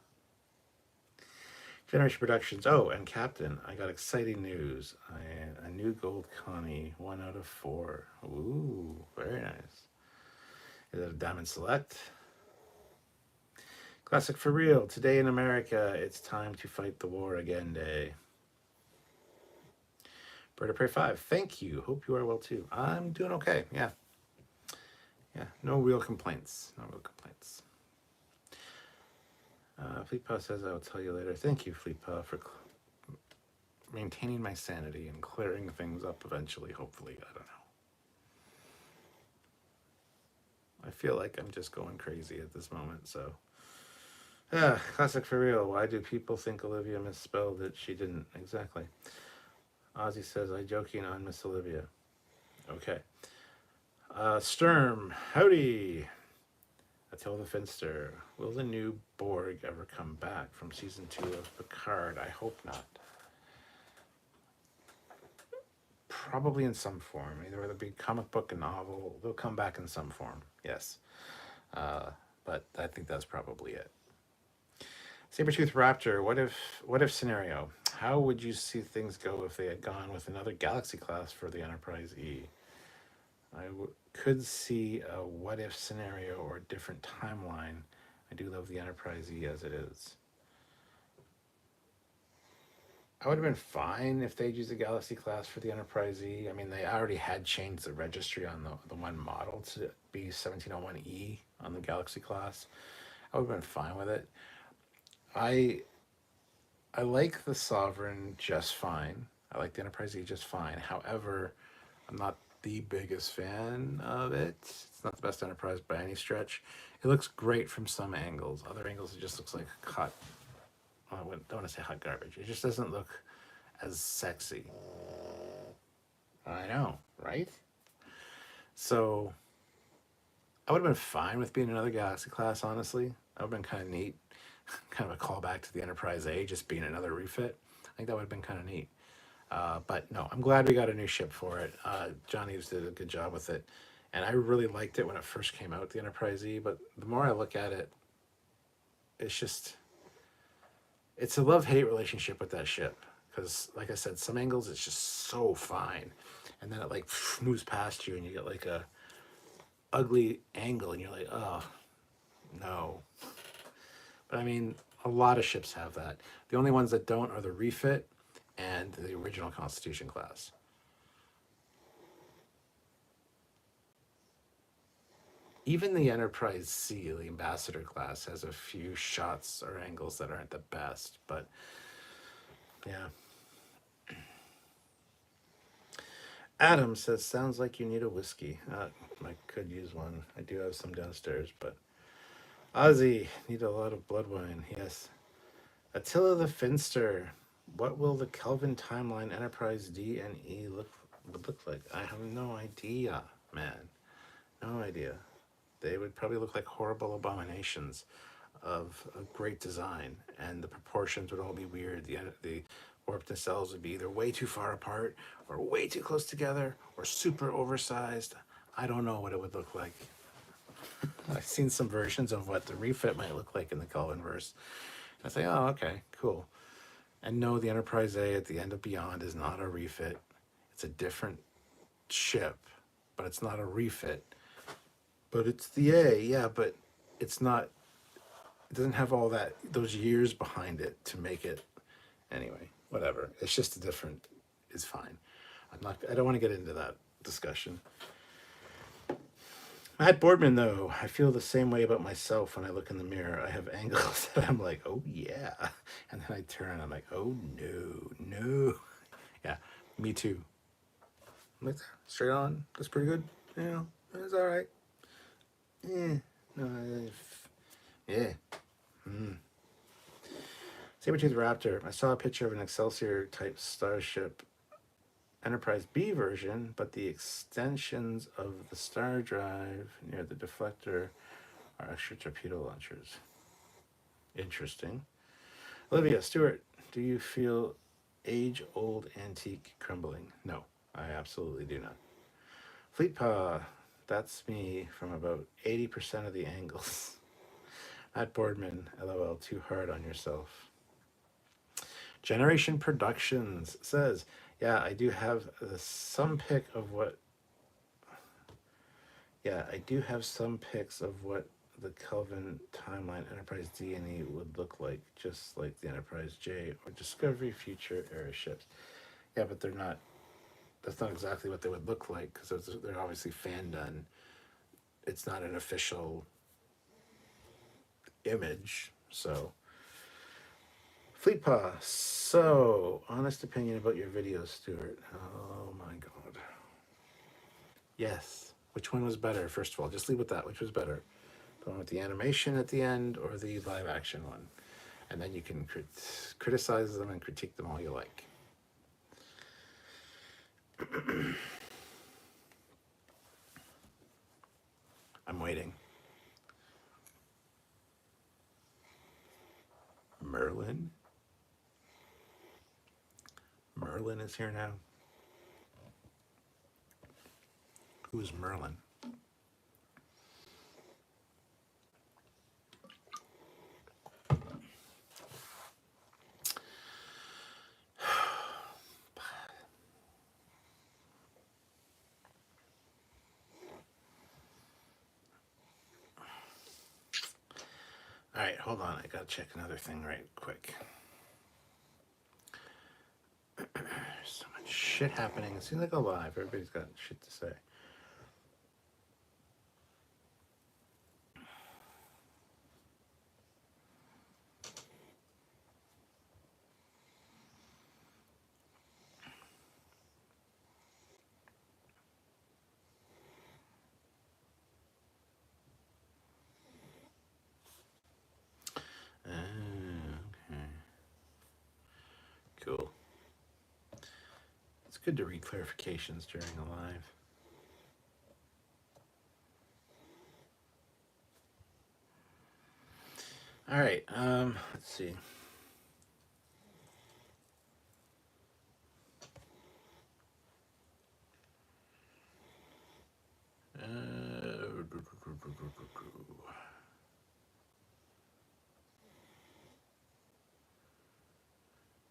Generation Productions. Oh, and Captain, I got exciting news. A new Gold Connie, 1 out of 4. Ooh, very nice. Is it a Diamond Select? Classic for real. Today in America, it's time to fight the war again day. Bird of Prey 5. Thank you. Hope you are well too. I'm doing okay. Yeah. Yeah. No real complaints. No real complaints. Fleetpaw says, I'll tell you later. Thank you, Fleetpaw, for maintaining my sanity and clearing things up eventually, hopefully. I don't know. I feel like I'm just going crazy at this moment, so. Classic for real. Why do people think Olivia misspelled it? She didn't. Exactly. Ozzy says, I joking on Miss Olivia. Okay. Sturm. Howdy. Attila the Finster. Will the new Borg ever come back from season 2 of Picard? I hope not. Probably in some form. Either whether it be comic book or novel, they'll come back in some form. Yes. But I think that's probably it. Sabretooth Raptor, what if scenario? How would you see things go if they had gone with another Galaxy class for the Enterprise E? I could see a what if scenario or a different timeline. I do love the Enterprise E as it is. I would have been fine if they'd used the Galaxy class for the Enterprise E. I mean, they already had changed the registry on the one model to be 1701E on the Galaxy class. I would have been fine with it. I like the Sovereign just fine. I like the Enterprise E just fine. However, I'm not the biggest fan of it. It's not the best Enterprise by any stretch. It looks great from some angles. Other angles, it just looks like hot. Well, I don't want to say hot garbage. It just doesn't look as sexy. I know, right? So I would have been fine with being another Galaxy class, honestly. That would have been kind of neat. Kind of a callback to the Enterprise A, just being another refit. I think that would have been kind of neat. But no, I'm glad we got a new ship for it. John Eves did a good job with it. And I really liked it when it first came out, the Enterprise E. But the more I look at it, it's a love-hate relationship with that ship. Because, like I said, some angles it's just so fine. And then it like moves past you and you get like a ugly angle, and you're like, oh, no. But I mean, a lot of ships have that. The only ones that don't are the refit and the original Constitution class. Even the Enterprise C, the Ambassador class, has a few shots or angles that aren't the best, but yeah. Adam says, sounds like you need a whiskey. I could use one. I do have some downstairs, but Ozzy, need a lot of blood wine. Yes. Attila the Finster. What will the Kelvin timeline Enterprise D and E would look like? I have no idea, man. No idea. They would probably look like horrible abominations of a great design, and the proportions would all be weird. The warp nacelles would be either way too far apart, or way too close together, or super oversized. I don't know what it would look like. I've seen some versions of what the refit might look like in the Kelvin verse. I say, oh, okay, cool. And no, the Enterprise A at the end of Beyond is not a refit. It's a different ship, but it's not a refit. But it's the A, yeah, but it's not, it doesn't have all those years behind it to make it. Anyway, whatever. It's just a different, it's fine. I don't want to get into that discussion. Matt Boardman, though, I feel the same way about myself when I look in the mirror. I have angles that I'm like, oh yeah. And then I turn and I'm like, oh no. Yeah, me too. I'm like, straight on, that's pretty good. You know, it's all right. Yeah. No, yeah. Sabertooth Raptor. I saw a picture of an Excelsior type starship Enterprise B version, but the extensions of the star drive near the deflector are extra torpedo launchers. Interesting. Olivia Stewart, do you feel age-old antique crumbling? No, I absolutely do not. Fleetpaw, that's me from about 80% of the angles. Matt Boardman, LOL, too hard on yourself. Generation Productions says, yeah, I do have some pics of what the Kelvin timeline Enterprise D and E would look like, just like the Enterprise J or Discovery Future era ships. Yeah, but that's not exactly what they would look like, because they're obviously fan done. It's not an official image, so. Fleetpaw, so, honest opinion about your videos, Stuart. Oh my god. Yes. Which one was better, first of all? Just leave with that. Which was better? The one with the animation at the end or the live action one? And then you can criticize them and critique them all you like. I'm waiting. Merlin? Merlin is here now. Who is Merlin? All right, hold on. I gotta check another thing right quick. There's so much shit happening. It seems like a live. Everybody's got shit to say. Okay. Cool. It's good to read clarifications during a live. All right, let's see.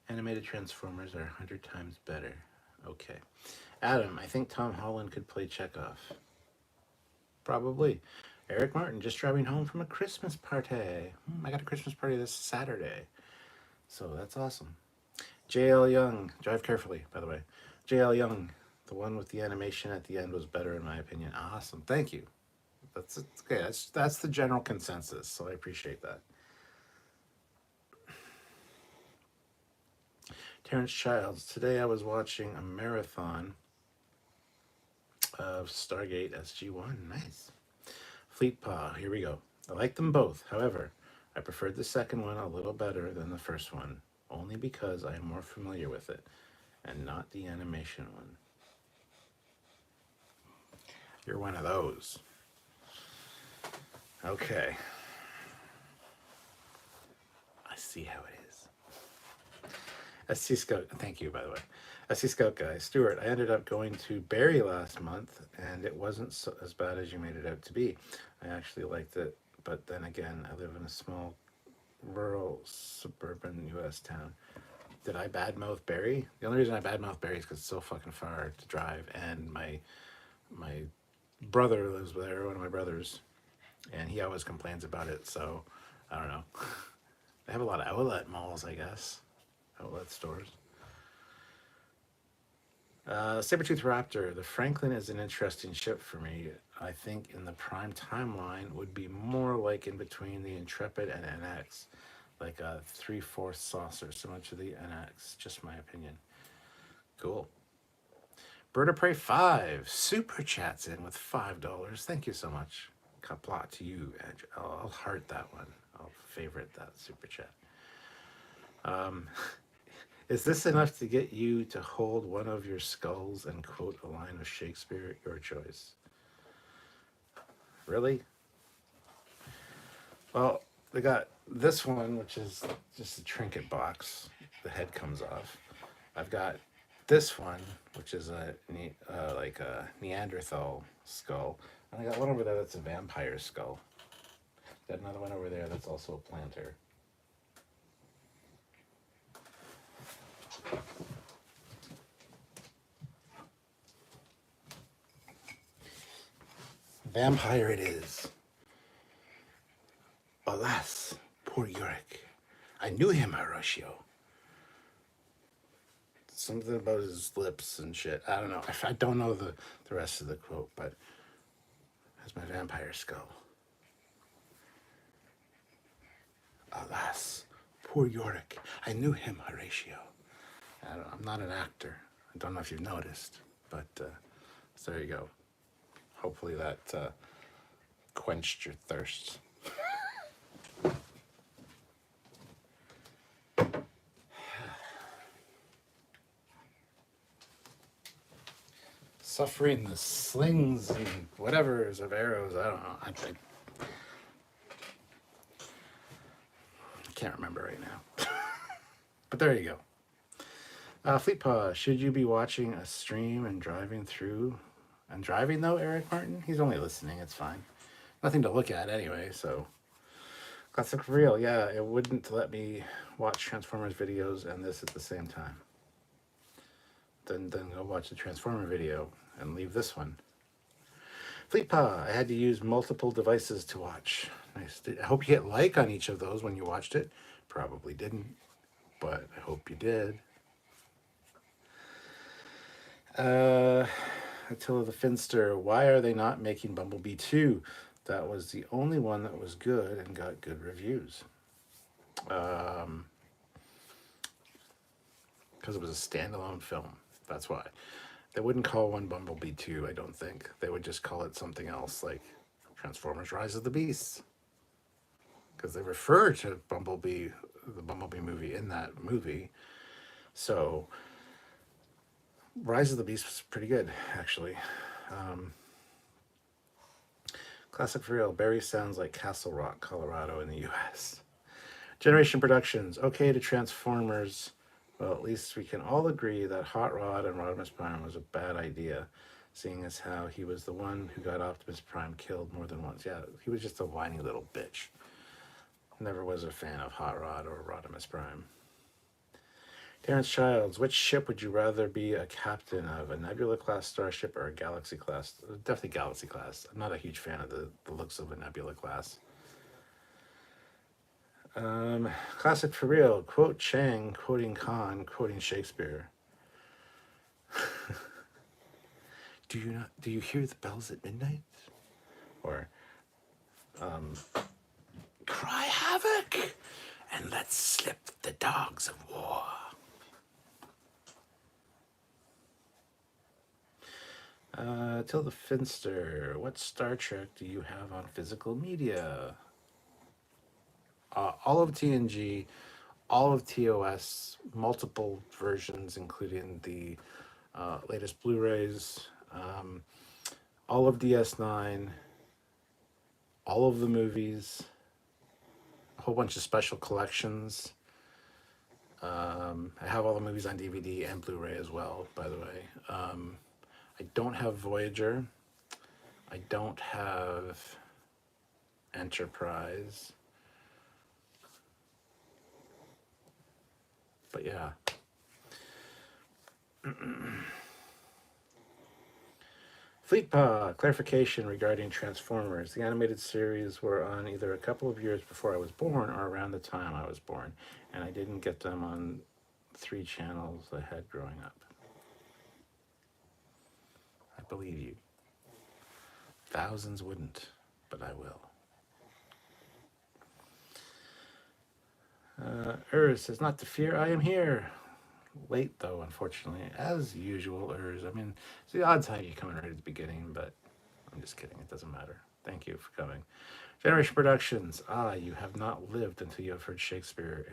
Animated Transformers are 100 times better. Okay. Adam, I think Tom Holland could play Chekhov. Probably. Eric Martin just driving home from a Christmas party. I got a Christmas party this Saturday. So that's awesome. JL Young, drive carefully, by the way. JL Young, the one with the animation at the end was better in my opinion. Awesome. Thank you. That's okay. That's the general consensus. So I appreciate that. Terrence Childs. Today I was watching a marathon of Stargate SG-1. Nice. Fleet Paw. Here we go. I like them both. However, I preferred the second one a little better than the first one, only because I am more familiar with it, and not the animation one. You're one of those. Okay. I see how it is. SC Scout, thank you, by the way. SC Scout guy, Stuart, I ended up going to Barrie last month, and it wasn't as bad as you made it out to be. I actually liked it, but then again, I live in a small, rural, suburban U.S. town. Did I badmouth Barrie? The only reason I badmouth Barrie is because it's so fucking far to drive, and my brother lives there, one of my brothers, and he always complains about it, so I don't know. They have a lot of outlet malls, I guess. Outlet stores. Sabertooth Raptor. The Franklin is an interesting ship for me. I think in the prime timeline would be more like in between the Intrepid and NX, like a 3/4 saucer, similar to the NX. Just my opinion. Cool. Bird of Prey 5 super chats in with $5. Thank you so much. Kapla to you, Andrew. I'll heart that one. I'll favorite that super chat. Is this enough to get you to hold one of your skulls and quote a line of Shakespeare? Your choice. Really? Well, they got this one, which is just a trinket box. The head comes off. I've got this one, which is like a Neanderthal skull. And I got one over there that's a vampire skull. Got another one over there that's also a planter. Vampire it is. Alas, poor Yorick. I knew him, Horatio. Something about his lips and shit. I don't know. I don't know the rest of the quote, but that's my vampire skull. Alas, poor Yorick. I knew him, Horatio. I'm not an actor. I don't know if you've noticed, but so there you go. Hopefully that quenched your thirst. Suffering the slings and whatever's of arrows. I don't know. I can't remember right now. But there you go. Fleet Paw, should you be watching a stream and driving through? And driving though, Eric Martin? He's only listening, it's fine. Nothing to look at anyway, so. Classic for real, yeah, it wouldn't let me watch Transformers videos and this at the same time. Then go watch the Transformer video and leave this one. Fleet Paw, I had to use multiple devices to watch. Nice. I hope you hit like on each of those when you watched it. Probably didn't, but I hope you did. Attila the Finster, why are they not making Bumblebee 2? That was the only one that was good and got good reviews. Because it was a standalone film. That's why. They wouldn't call one Bumblebee 2, I don't think. They would just call it something else, like Transformers Rise of the Beasts. Because they refer to Bumblebee, the Bumblebee movie, in that movie. So Rise of the Beast was pretty good, actually. Classic for real. Barrie sounds like Castle Rock, Colorado in the U.S. Generation Productions. Okay to Transformers. Well, at least we can all agree that Hot Rod and Rodimus Prime was a bad idea, seeing as how he was the one who got Optimus Prime killed more than once. Yeah, he was just a whiny little bitch. Never was a fan of Hot Rod or Rodimus Prime. Terrence Childs, which ship would you rather be a captain of? A Nebula class starship or a Galaxy class? Definitely Galaxy class. I'm not a huge fan of the looks of a Nebula class. Classic for real. Quote Chang, quoting Khan, quoting Shakespeare. Do you hear the bells at midnight? Or cry havoc and let's slip the dogs of war. Tilda Finster, what Star Trek do you have on physical media? All of TNG, all of TOS, multiple versions, including the latest Blu-rays, all of DS9, all of the movies, a whole bunch of special collections. I have all the movies on DVD and Blu-ray as well, by the way. I don't have Voyager. I don't have Enterprise. But yeah. Fleetpaw, clarification regarding Transformers. The animated series were on either a couple of years before I was born or around the time I was born, and I didn't get them on 3 channels I had growing up. I believe you. Thousands wouldn't, but I will. Says, not to fear, I am here. Late, though, unfortunately. As usual, I mean, it's the odd time you come in right at the beginning, but I'm just kidding. It doesn't matter. Thank you for coming. Generation Productions. You have not lived until you have heard Shakespeare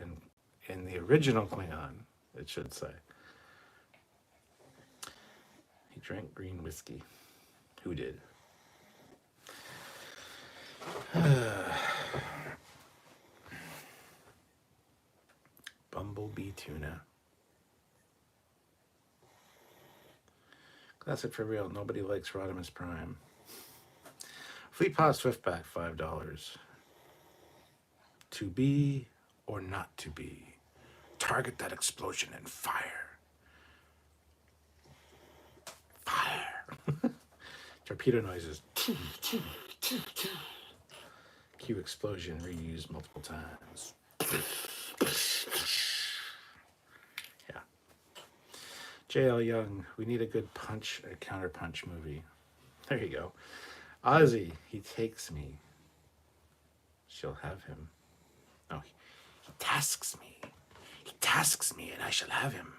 in the original Klingon, it should say. He drank green whiskey. Who did? Bumblebee Tuna. Classic for real. Nobody likes Rodimus Prime. Fleetpaw Swiftback, $5. To be or not to be? Target that explosion and fire. Fire. Torpedo noises. Cue explosion reused multiple times. Yeah. J.L. Young, we need a good punch, a counter-punch movie. There you go. Ozzy, he takes me. She'll have him. No, he tasks me. He tasks me, and I shall have him.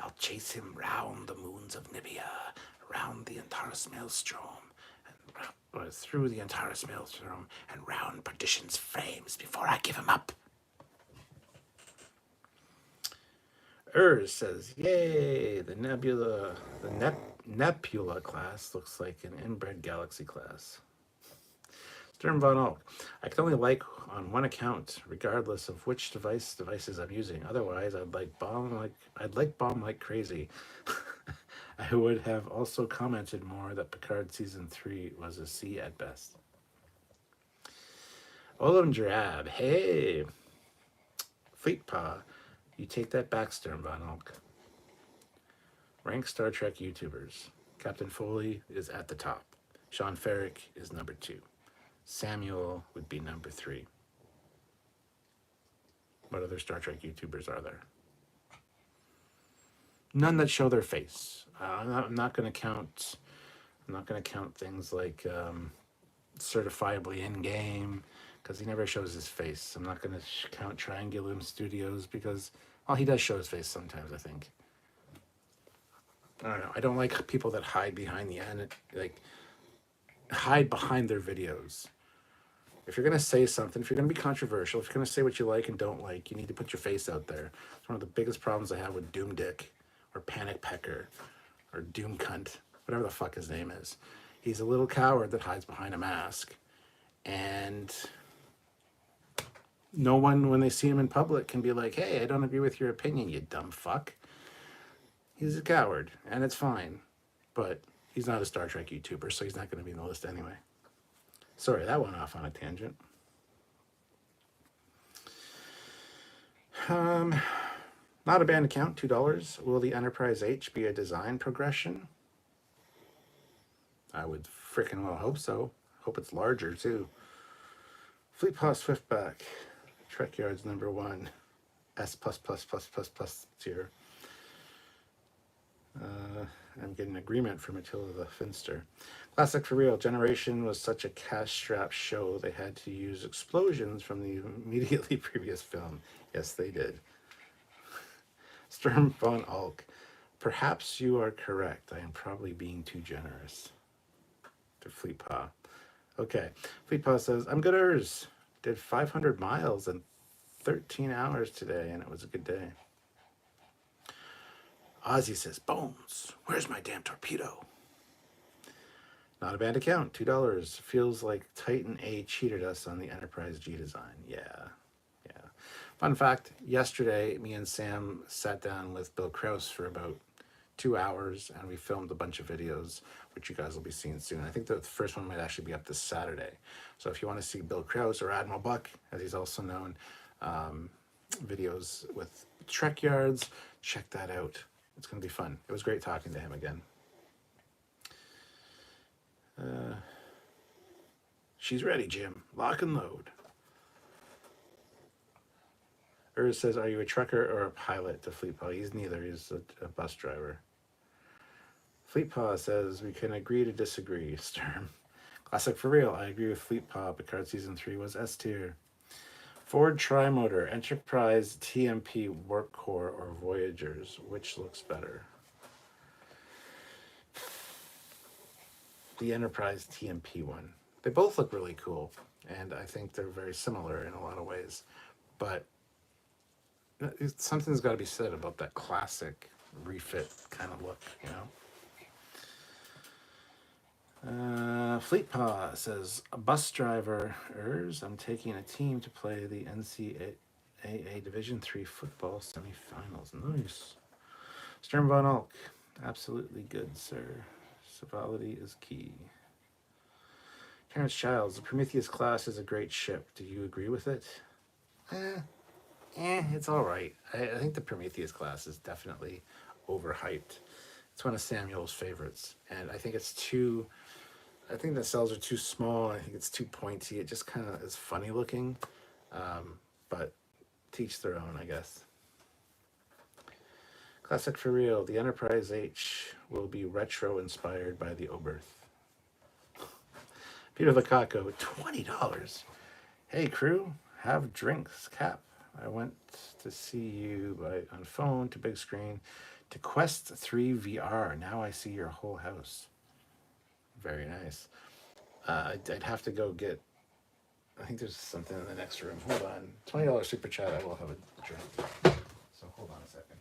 I'll chase him round the moons of Nibia, around the Antares Maelstrom, and through the Antares Maelstrom, and round perdition's flames before I give him up. Says, yay, the Nebula class looks like an inbred Galaxy class. Stern Von Ulk, I can only like on one account, regardless of which devices I'm using. Otherwise, I'd bomb like crazy. I would have also commented more that Picard season 3 was a C at best. Olam Drab, hey, Fleetpaw, you take that back, Stern Von Ulk. Rank Star Trek YouTubers. Captain Foley is at the top. Sean Ferrick is number 2. Samuel would be number 3. What other Star Trek YouTubers are there? None that show their face. I'm not going to count. I'm not going to count things like certifiably in game because he never shows his face. I'm not going to count Triangulum Studios because he does show his face sometimes. I think. I don't know. I don't like people that hide behind the end, hide behind their videos. If you're going to say something, if you're going to be controversial, if you're going to say what you like and don't like, you need to put your face out there. It's one of the biggest problems I have with Doom Dick or Panic Pecker or Doom Cunt, whatever the fuck his name is. He's a little coward that hides behind a mask. And no one, when they see him in public, can be like, hey, I don't agree with your opinion, you dumb fuck. He's a coward, and it's fine. But he's not a Star Trek YouTuber, so he's not going to be in the list anyway. Sorry, that went off on a tangent. Not a band account, $2. Will the Enterprise H be a design progression? I would freaking well hope so. Hope it's larger too. Fleet Paw Swiftback. Trekyards #1. S+++++ tier. I'm getting agreement from Attila the Finster. Classic for real. Generation was such a cash-strapped show they had to use explosions from the immediately previous film. Yes, they did. Sturm von Ulk. Perhaps you are correct. I am probably being too generous. To Fleet Paw. Okay. Fleet Paw says, I'm gooders. Did 500 miles in 13 hours today, and it was a good day. Ozzy says, Bones, where's my damn torpedo? Not a bad account, $2. Feels like Titan A cheated us on the Enterprise G design. Yeah. Fun fact, yesterday, me and Sam sat down with Bill Krause for about 2 hours, and we filmed a bunch of videos, which you guys will be seeing soon. I think the first one might actually be up this Saturday. So if you want to see Bill Krause, or Admiral Buck, as he's also known, videos with Trekyards, check that out. It's going to be fun. It was great talking to him again. She's ready, Jim. Lock and load. Urs says, are you a trucker or a pilot to Fleet Paw? He's neither. He's a bus driver. Fleet Paw says, we can agree to disagree. Sturm. Classic for real. I agree with Fleet Paw. Picard Season 3 was S tier. Ford Trimotor, Enterprise TMP Warp Core, or Voyagers. Which looks better? The Enterprise TMP one. They both look really cool, and I think they're very similar in a lot of ways. But something's got to be said about that classic refit kind of look, you know? Fleet Paw says, a bus drivers, I'm taking a team to play the NCAA Division III football semifinals. Nice. Sturm von Ulk, absolutely good, sir. Civility is key. Terrence Childs, the Prometheus class is a great ship. Do you agree with it? It's all right. I think the Prometheus class is definitely overhyped. It's one of Samuel's favorites, and I think it's too. I think the cells are too small. I think it's too pointy. It just kind of is funny looking, but teach their own, I guess. Classic for real. The Enterprise H will be retro inspired by the Oberth. Peter Lukaku, $20. Hey crew, have drinks. Cap. I went to see you on phone to big screen to Quest 3 VR. Now I see your whole house. Very nice. I'd have to go get, I think there's something in the next room. Hold on. $20 super chat. I will have a drink. So hold on a second.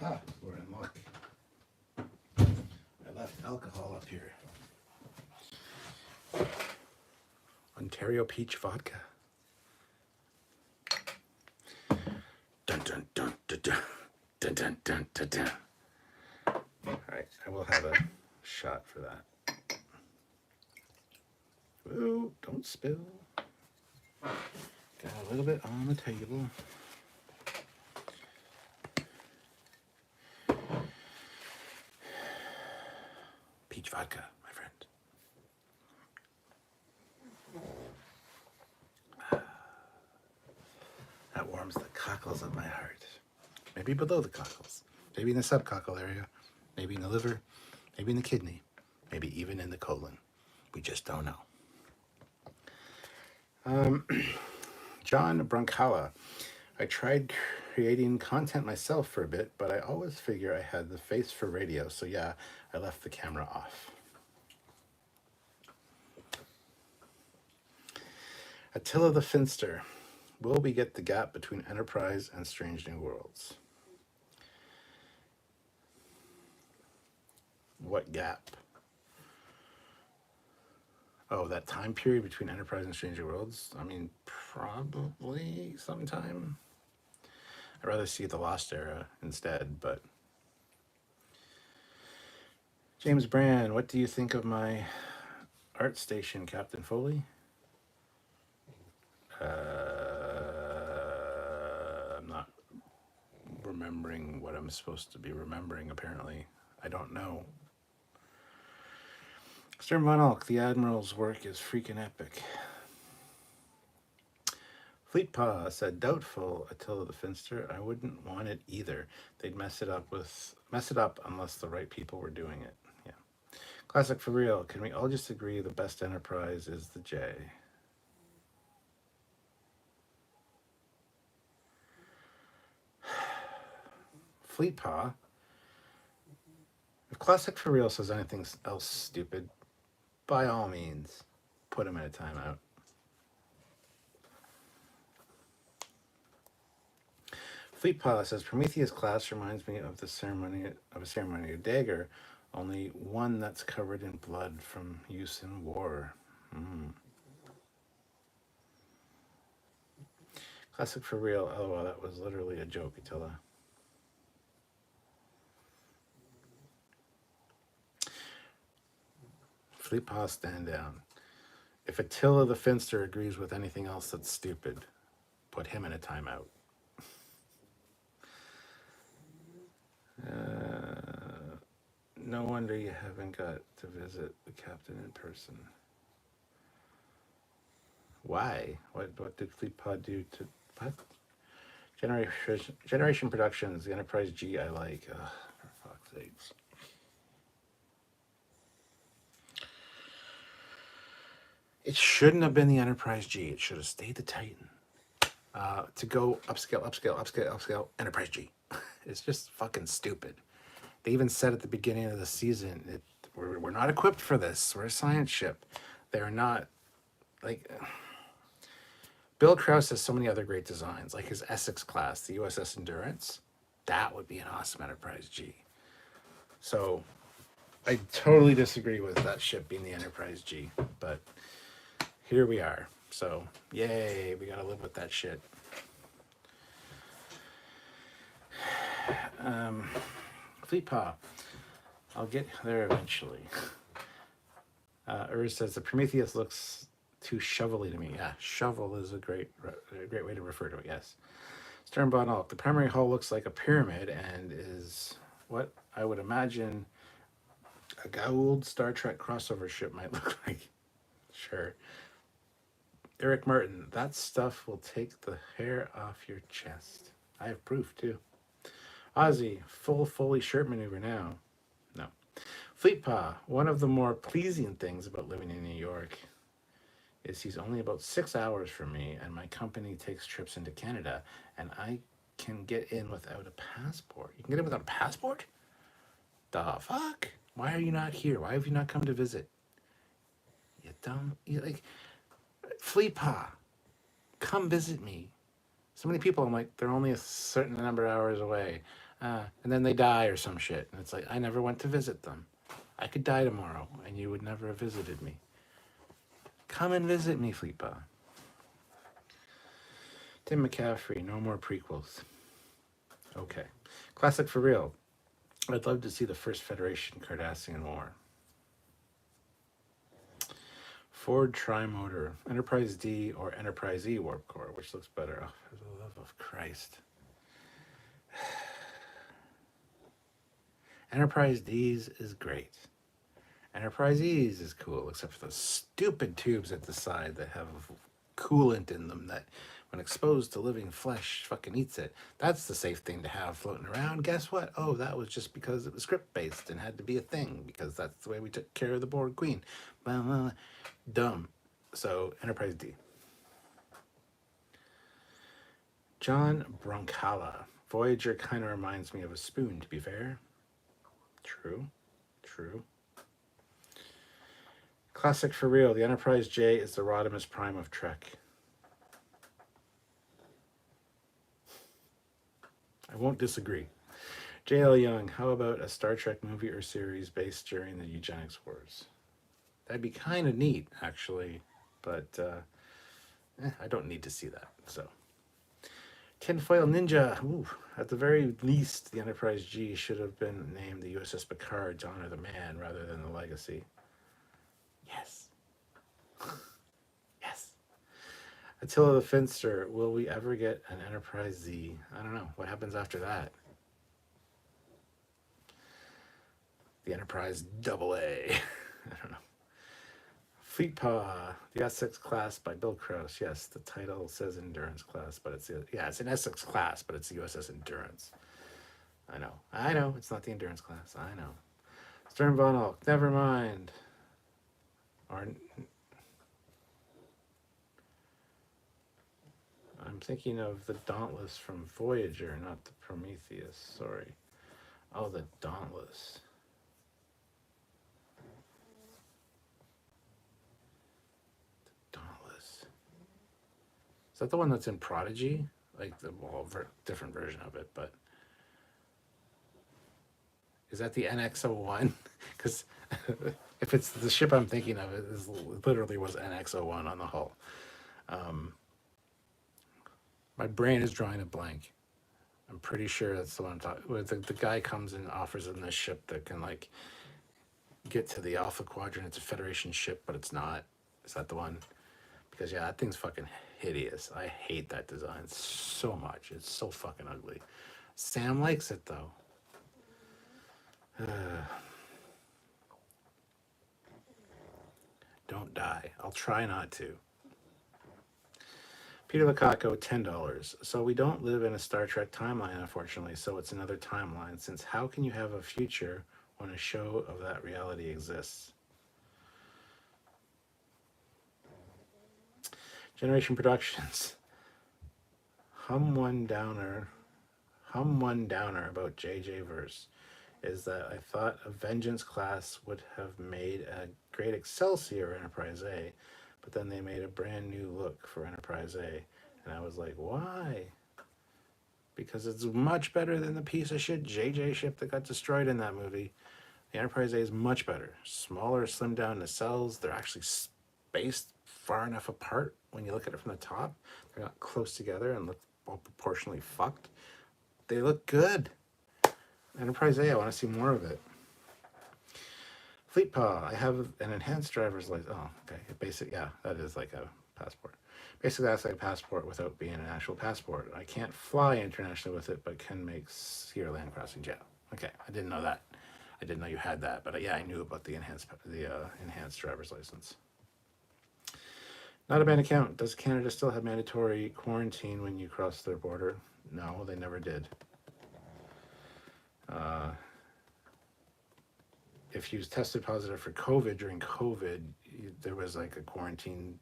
Aha, we're in luck. I left alcohol up here. Ontario Peach Vodka. Dun dun dun dun dun dun dun dun dun dun. All right, I will have a shot for that. Ooh, don't spill. Got a little bit on the table. Peach vodka, my friend. That warms the cockles of my heart. Maybe below the cockles. Maybe in the subcockle area. Maybe in the liver. Maybe in the kidney. Maybe even in the colon. We just don't know. John Brancala. I tried creating content myself for a bit, but I always figure I had the face for radio, so yeah, I left the camera off. Attila the Finster. Will we get the gap between Enterprise and Strange New Worlds? What gap? Oh, that time period between Enterprise and Strange New Worlds? I mean, probably sometime. I'd rather see the Lost Era instead. But James Brand, what do you think of my art station, Captain Foley? I'm not remembering what I'm supposed to be remembering, apparently. I don't know. Stern Von Ulk, the Admiral's work is freaking epic. Fleetpaw said, doubtful Attila the Finster. I wouldn't want it either. They'd mess it up unless the right people were doing it. Yeah. Classic for real. Can we all just agree the best Enterprise is the J? Fleetpaw. If Classic for real says anything else stupid, by all means, put him in a timeout. Fleetpaw says Prometheus class reminds me of a ceremony of dagger, only one that's covered in blood from use in war. Classic for real. Oh, well, that was literally a joke, Attila. Fleetpaw, stand down. If Attila the Finster agrees with anything else that's stupid, put him in a timeout. No wonder you haven't got to visit the captain in person. Why? What did Fleetpaw do to what? Generation Productions, the Enterprise G I like. Ugh, for fuck's sakes. It shouldn't have been the Enterprise G. It should have stayed the Titan. To go upscale, Enterprise G. It's just fucking stupid. They even said at the beginning of the season, we're not equipped for this. We're a science ship. They're not, like... Bill Krause has so many other great designs, like his Essex class, the USS Endurance. That would be an awesome Enterprise G. So I totally disagree with that ship being the Enterprise G, but here we are. So yay, we gotta live with that shit. Fleetpaw, I'll get there eventually. Urs says the Prometheus looks too shovelly to me. Yeah, shovel is a great way to refer to it. Yes. Stern Von Ulk, the primary hull looks like a pyramid and is what I would imagine a Goa'uld Star Trek crossover ship might look like. Sure. Eric Martin, that stuff will take the hair off your chest. I have proof too. Ozzy, full Foley shirt maneuver now. No. Fleetpaw, one of the more pleasing things about living in New York is he's only about 6 hours from me, and my company takes trips into Canada, and I can get in without a passport. You can get in without a passport? The fuck? Why are you not here? Why have you not come to visit? You dumb... Fleetpaw, come visit me. So many people, I'm like, they're only a certain number of hours away. And then they die or some shit. And it's like, I never went to visit them. I could die tomorrow, and you would never have visited me. Come and visit me, Fleetpaw. Tim McCaffrey, no more prequels. Okay. Classic for real. I'd love to see the first Federation Cardassian War. Ford Trimotor, Enterprise D or Enterprise E warp core, which looks better? Oh, for the love of Christ. Enterprise D's is great. Enterprise E's is cool, except for those stupid tubes at the side that have coolant in them that, when exposed to living flesh, fucking eats it. That's the safe thing to have floating around. Guess what? Oh, that was just because it was script-based and had to be a thing, because that's the way we took care of the Borg Queen. Dumb. So, Enterprise D. John Broncala. Voyager kind of reminds me of a spoon, to be fair. True. Classic for real. The Enterprise J is the Rodimus Prime of Trek. I won't disagree. J.L. Young, how about a Star Trek movie or series based during the eugenics wars? That'd be kind of neat, actually, but I don't need to see that. So, Tinfoil Ninja. Ooh, at the very least, the Enterprise G should have been named the USS Picard to honor the man rather than the legacy. Yes. Yes. Attila the Finster. Will we ever get an Enterprise Z? I don't know. What happens after that? The Enterprise Double A. I don't know. Fleet Paw, the Essex class by Bill Krause. Yes, the title says Endurance class, but it's an Essex class, but it's the USS Endurance. I know, it's not the Endurance class. I know. Stern Von Ulk, never mind. Or I'm thinking of the Dauntless from Voyager, not the Prometheus. Sorry. Oh, the Dauntless. Dauntless. Is that the one that's in Prodigy? Like the different version of it, but is that the NX-01? Because if it's the ship I'm thinking of, it literally was NX-01 on the hull. My brain is drawing a blank. I'm pretty sure that's the one I'm talking about. The guy comes and offers him this ship that can like get to the Alpha Quadrant. It's a Federation ship, but it's not. Is that the one? Because yeah, that thing's fucking hideous. I hate that design so much. It's so fucking ugly. Sam likes it though. Don't die. I'll try not to. Peter Lukaku, $10. So we don't live in a Star Trek timeline, unfortunately, so it's another timeline, since how can you have a future when a show of that reality exists? Generation Productions. Hum one downer about JJ verse is that I thought a Vengeance class would have made a great Excelsior Enterprise A, but then they made a brand new look for Enterprise A, and I was like, why? Because it's much better than the piece of shit JJ ship that got destroyed in that movie. The Enterprise A is much better. Smaller, slimmed down nacelles. They're actually spaced far enough apart when you look at it from the top. They're not close together and look all proportionally fucked. They look good. Enterprise A, I want to see more of it. Fleet Paw, I have an enhanced driver's license. Oh, okay. Yeah, that is like a passport. Basically, that's like a passport without being an actual passport. I can't fly internationally with it, but can make sea or land crossings. Yeah. Okay, I didn't know that. I didn't know you had that, but yeah, I knew about the enhanced driver's license. Not a bad account. Does Canada still have mandatory quarantine when you cross their border? No, they never did. If you tested positive for COVID during COVID, there was like a quarantine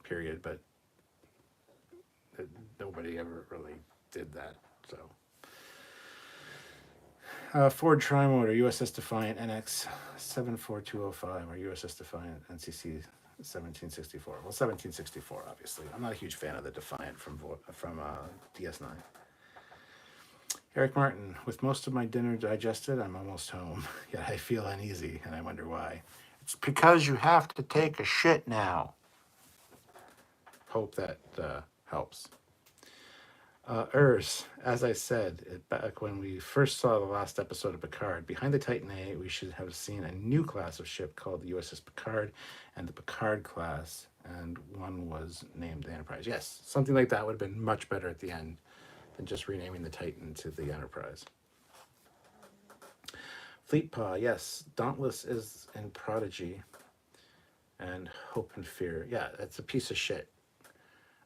period, but nobody ever really did that. So, Ford Trimotor, USS Defiant NX 74205, or USS Defiant NCC 1764. Well, 1764, obviously. I'm not a huge fan of the Defiant from DS9. Eric Martin, with most of my dinner digested, I'm almost home. Yet I feel uneasy, and I wonder why. It's because you have to take a shit now. Hope that helps. As I said, back when we first saw the last episode of Picard, behind the Titan A, we should have seen a new class of ship called the USS Picard and the Picard class, and one was named the Enterprise. Yes, something like that would have been much better at the end than just renaming the Titan to the Enterprise. Fleet Paw, yes, Dauntless is in Prodigy, and Hope and Fear. Yeah, it's a piece of shit.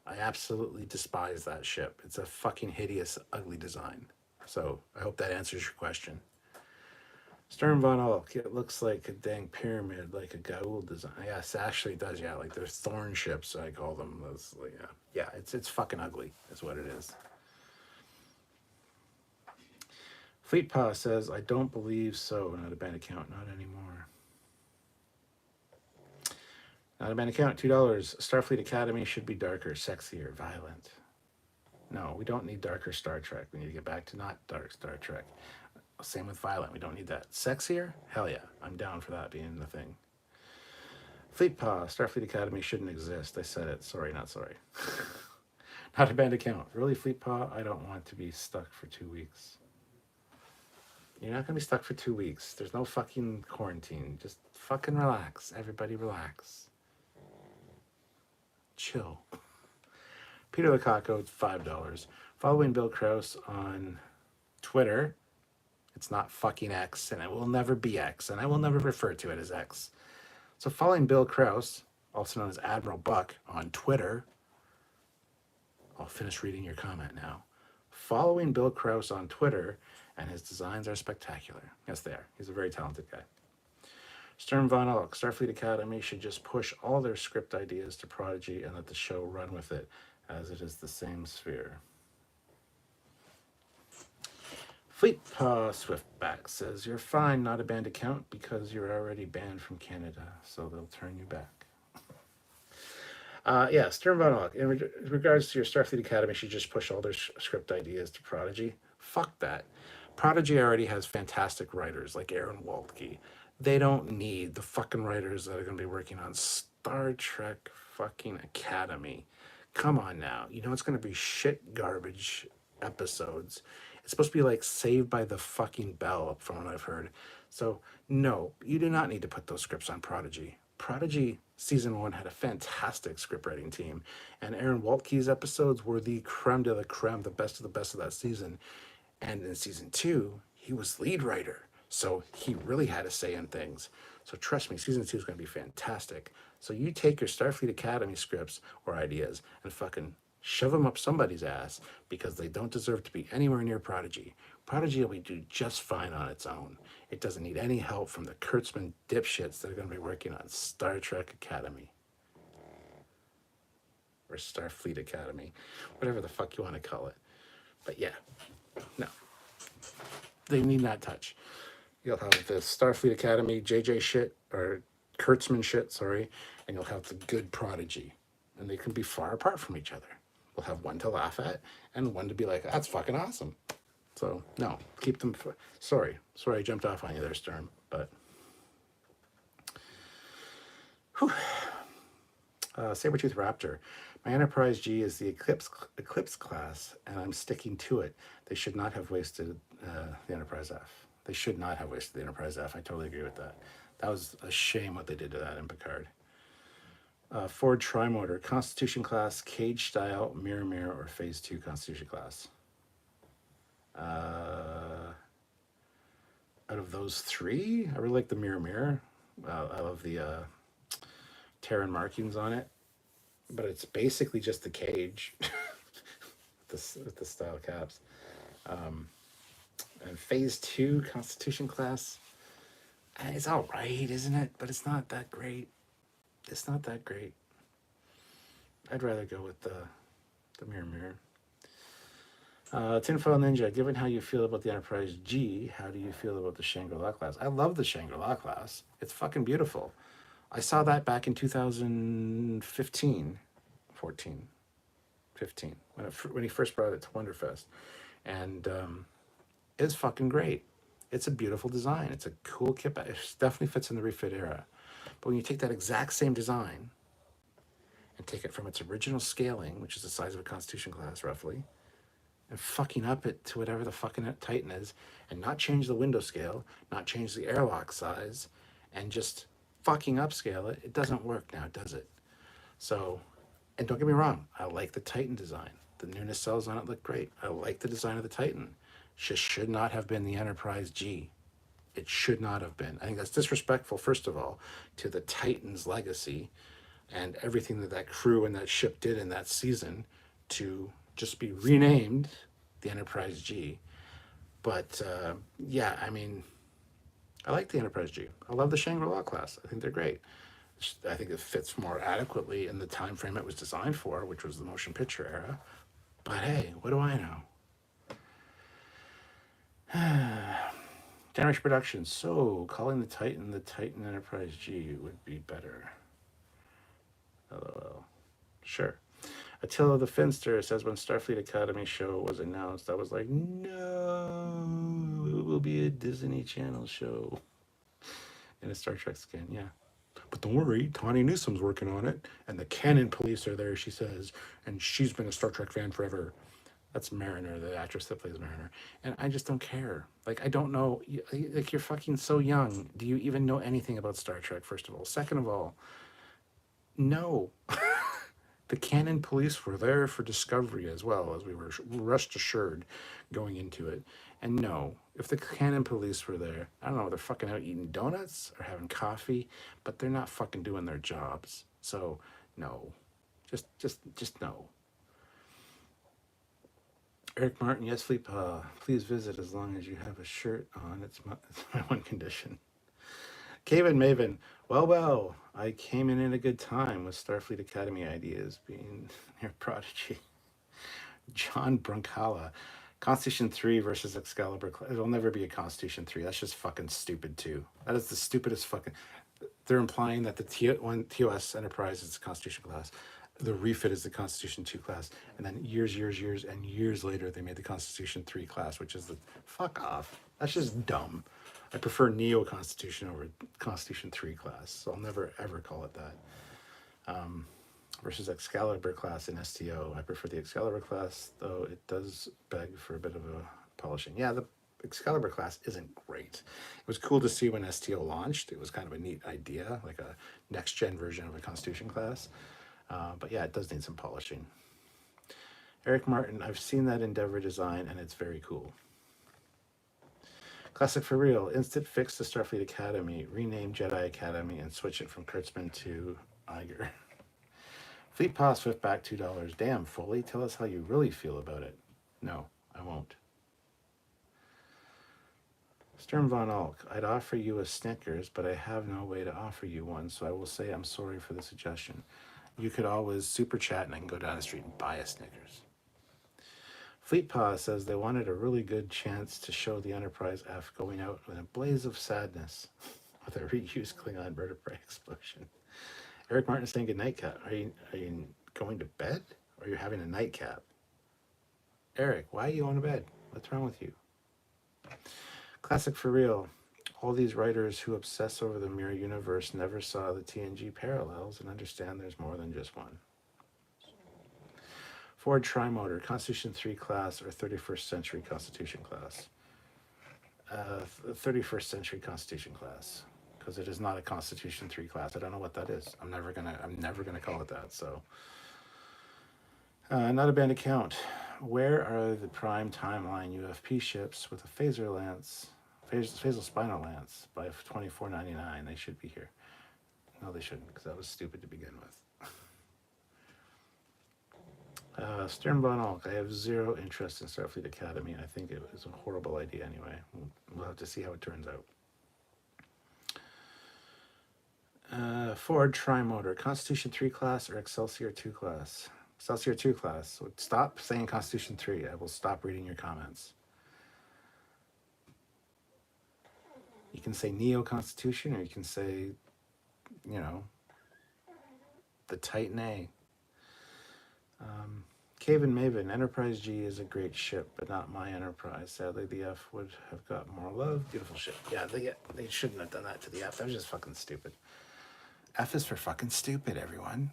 I absolutely despise that ship. It's a fucking hideous, ugly design. So I hope that answers your question. Stern Von Ulk, it looks like a dang pyramid, like a Gaul design. Yes, actually it does, yeah. Like they're thorn ships, I call them. Those, yeah, it's fucking ugly, is what it is. Fleet Paw says, I don't believe so. Not a bad account, not anymore. Not a bad account, $2. Starfleet Academy should be darker, sexier, violent. No, we don't need darker Star Trek. We need to get back to not dark Star Trek. Same with violent. We don't need that. Sexier? Hell yeah. I'm down for that being the thing. Fleet Paw, Starfleet Academy shouldn't exist. I said it. Sorry, not sorry. Not a banned account. Really, Fleetpaw? I don't want to be stuck for 2 weeks. You're not going to be stuck for 2 weeks. There's no fucking quarantine. Just fucking relax. Everybody relax. Chill. Peter Lukaku, $5. Following Bill Krause on Twitter. It's not fucking X, and it will never be X, and I will never refer to it as X. So following Bill Krause, also known as Admiral Buck, on Twitter. I'll finish reading your comment now. Following Bill Krause on Twitter, and his designs are spectacular. Yes, they are. He's a very talented guy. Sturm Von Ulk, Starfleet Academy should just push all their script ideas to Prodigy and let the show run with it, as it is the same sphere. Fleetpaw Swiftback says, you're fine, not a banned account, because you're already banned from Canada, so they'll turn you back. Yeah, Sturm Von Ulk, in regards to your Starfleet Academy, should just push all their script ideas to Prodigy. Fuck that. Prodigy already has fantastic writers like Aaron Waltke. They don't need the fucking writers that are going to be working on Star Trek fucking Academy. Come on now. You know it's going to be shit garbage episodes. It's supposed to be like Saved by the fucking Bell, from what I've heard. So, no, you do not need to put those scripts on Prodigy. Prodigy Season 1 had a fantastic script writing team, and Aaron Waltke's episodes were the creme de la creme, the best of that season. And in Season 2, he was lead writer, so he really had a say in things. So trust me, Season 2 is going to be fantastic. So you take your Starfleet Academy scripts or ideas and fucking shove them up somebody's ass, because they don't deserve to be anywhere near Prodigy. Prodigy will do just fine on its own. It doesn't need any help from the Kurtzman dipshits that are going to be working on Star Trek Academy. Or Starfleet Academy. Whatever the fuck you want to call it. But yeah, no. They need not touch. You'll have the Starfleet Academy JJ shit, or Kurtzman shit, sorry, and you'll have the good Prodigy. And they can be far apart from each other. We'll have one to laugh at and one to be like, that's fucking awesome. So, no, keep them... Sorry I jumped off on you there, Sturm, but... Sabretooth Raptor. My Enterprise G is the Eclipse class, and I'm sticking to it. They should not have wasted the Enterprise F. They should not have wasted the Enterprise F. I totally agree with that. That was a shame what they did to that in Picard. Ford Trimotor, Constitution class, cage style, mirror, or phase 2 Constitution class. Out of those three, I really like the mirror. I love the Terran markings on it, but it's basically just the cage with the style caps. And phase 2 Constitution class, it's all right, isn't it? But it's not that great. It's not that great. I'd rather go with the mirror. Tinfoil Ninja, given how you feel about the Enterprise G, how do you feel about the Shangri-La class? I love the Shangri-La class. It's fucking beautiful. I saw that back in 2015, 14, 15, when he first brought it to Wonderfest. And it's fucking great. It's a beautiful design. It's a cool kit. It definitely fits in the refit era. But when you take that exact same design and take it from its original scaling, which is the size of a Constitution class roughly, and fucking up it to whatever the fucking Titan is, and not change the window scale, not change the airlock size, and just fucking upscale it, it doesn't work now, does it? So, and don't get me wrong, I like the Titan design. The newness cells on it look great. I like the design of the Titan. Just should not have been the Enterprise G. It should not have been. I think that's disrespectful, first of all, to the Titan's legacy and everything that crew and that ship did in that season, to just be renamed the Enterprise G. But yeah, I mean, I like the Enterprise G. I love the Shangri-La class. I think they're great. I think it fits more adequately in the time frame it was designed for, which was the motion picture era. But hey, what do I know? Generation Productions. So, calling the Titan Enterprise G would be better. LOL. Sure. Attila the Finster says, when Starfleet Academy show was announced, I was like, no, it will be a Disney Channel show in a Star Trek skin. Yeah. But don't worry, Tawny Newsom's working on it, and the Canon police are there, she says, and she's been a Star Trek fan forever. That's Mariner, the actress that plays Mariner. And I just don't care. Like, I don't know. Like, you're fucking so young. Do you even know anything about Star Trek, first of all? Second of all, no. The Canon police were there for Discovery as well, as we were rest assured going into it. And no, if the Canon police were there, I don't know, they're fucking out eating donuts or having coffee, but they're not fucking doing their jobs. So, no. Just no. Eric Martin, yes, Fleet, please visit as long as you have a shirt on. It's my one condition. Kevin Maven, well, I came in at a good time with Starfleet Academy ideas being your prodigy. John Bruncala, Constitution 3 versus Excalibur. It'll never be a Constitution 3. That's just fucking stupid, too. That is the stupidest fucking... They're implying that the TOS Enterprise is the Constitution class. The refit is the Constitution 2 class. And then years later, they made the Constitution 3 class, which is the... Fuck off. That's just dumb. I prefer Neo Constitution over Constitution 3 class, so I'll never ever call it that. Versus Excalibur class in STO. I prefer the Excalibur class, though it does beg for a bit of a polishing. Yeah, the Excalibur class isn't great. It was cool to see when STO launched. It was kind of a neat idea, like a next-gen version of a Constitution class. But yeah, it does need some polishing. Eric Martin, I've seen that Endeavor design, and it's very cool. Classic for real. Instant fix the Starfleet Academy, rename Jedi Academy, and switch it from Kurtzman to Iger. Fleet Pass Swift back $2. Damn, Foley, tell us how you really feel about it. No, I won't. Sturm von Alk, I'd offer you a Snickers, but I have no way to offer you one, so I will say I'm sorry for the suggestion. You could always super chat and I can go down the street and buy a Snickers. Fleet Paw says they wanted a really good chance to show the Enterprise F going out in a blaze of sadness with a reused Klingon vertebrae explosion. Eric Martin saying good night, Cat. Are you going to bed? Or are you having a nightcap? Eric, why are you going to bed? What's wrong with you? Classic for real. All these writers who obsess over the mirror universe never saw the TNG parallels and understand there's more than just one. Ford Trimotor, Constitution 3 class or 31st century Constitution class? 31st century Constitution class, because it is not a Constitution 3 class. I don't know what that is. I'm never gonna call it that. So, not a band account. Where are the prime timeline UFP ships with a phaser lance, phasal spinal lance by $24.99? They should be here. No, they shouldn't, because that was stupid to begin with. Stern von Alk, I have zero interest in Starfleet Academy. I think it was a horrible idea anyway. We'll have to see how it turns out. Ford Trimotor, Constitution 3 class or Excelsior 2 class? Excelsior 2 class. So stop saying Constitution 3. I will stop reading your comments. You can say Neo Constitution or you can say, you know, the Titan A. Kevin Maven, Enterprise G is a great ship, but not my Enterprise. Sadly, the F would have got more love. Beautiful ship. Yeah, they shouldn't have done that to the F. That was just fucking stupid. F is for fucking stupid, everyone.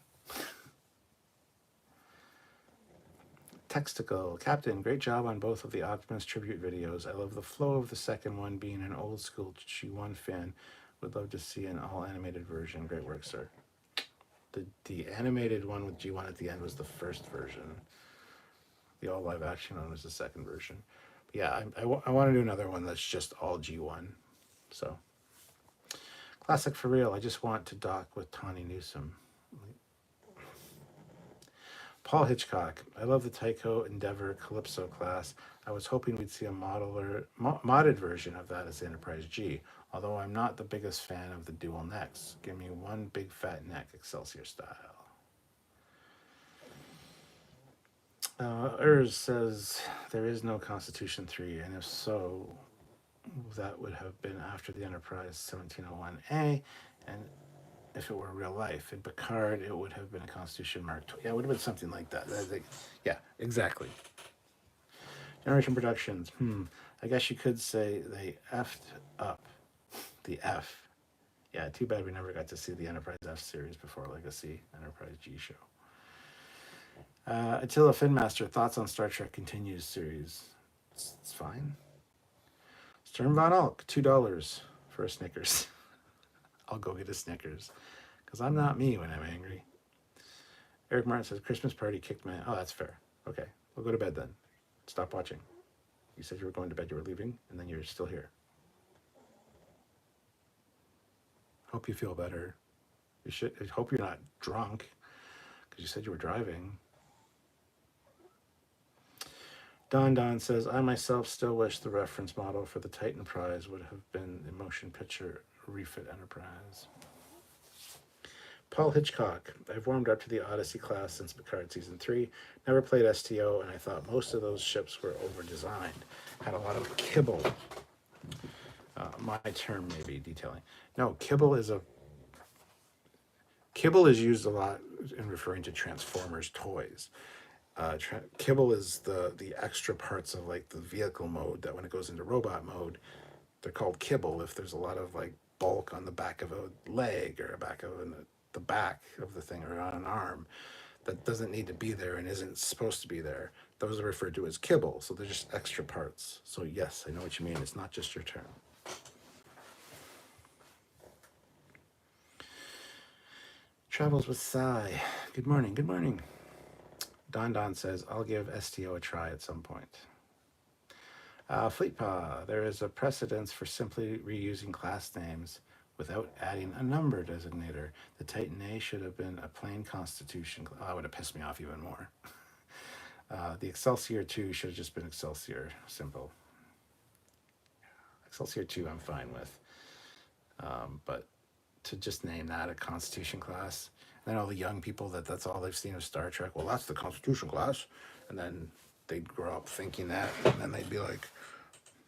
Textical. Captain, great job on both of the Optimus tribute videos. I love the flow of the second one. Being an old school G1 fan, would love to see an all animated version. Great work, sir. The animated one with G1 at the end was the first version. The all live action one was the second version. But yeah, I want to do another one that's just all G1. So, classic for real. I just want to dock with Tawny Newsome. Paul Hitchcock. I love the Tycho Endeavor Calypso class. I was hoping we'd see a modded version of that as the Enterprise G, although I'm not the biggest fan of the dual necks. Give me one big fat neck, Excelsior style. Urs says there is no Constitution 3, and if so, that would have been after the Enterprise 1701A, and if it were real life. In Picard, it would have been a Constitution Mark II. Yeah, it would have been something like that. Yeah, exactly. Generation Productions. I guess you could say they effed up the F Yeah, too bad we never got to see the Enterprise F series before Legacy Enterprise G show. Attila Finmaster, thoughts on Star Trek Continues series? It's fine. Stern Von Alk, $2 for a Snickers. I'll go get a Snickers because I'm not me when I'm angry. Eric Martin says Christmas party kicked my. Oh, that's fair. Okay, we'll go to bed then. Stop watching. You said you were going to bed, you were leaving, and then you're still here. Hope you feel better. You should. I hope you're not drunk because you said you were driving. Don says, I myself still wish the reference model for the Titan Prize would have been the motion picture refit Enterprise. Paul Hitchcock, I've warmed up to the Odyssey class since Picard Season 3. Never played STO, and I thought most of those ships were over-designed. Had a lot of kibble. My term may be detailing. No, kibble is used a lot in referring to Transformers toys. Kibble is the extra parts of like the vehicle mode that when it goes into robot mode, they're called kibble if there's a lot of like bulk on the back of a leg or the back of the thing or on an arm that doesn't need to be there and isn't supposed to be there. Those are referred to as kibble, so they're just extra parts. So yes, I know what you mean. It's not just your term. Travels with Sai. Good morning. Good morning. Don says, I'll give STO a try at some point. Fleetpaw, there is a precedence for simply reusing class names without adding a number designator. The Titan A should have been a plain Constitution. Oh, that would have pissed me off even more. The Excelsior 2 should have just been Excelsior. Simple. Excelsior 2 I'm fine with. But to just name that a Constitution class, and then all the young people that's all they've seen of Star Trek, well, that's the Constitution class. And then they'd grow up thinking that, and then they'd be like,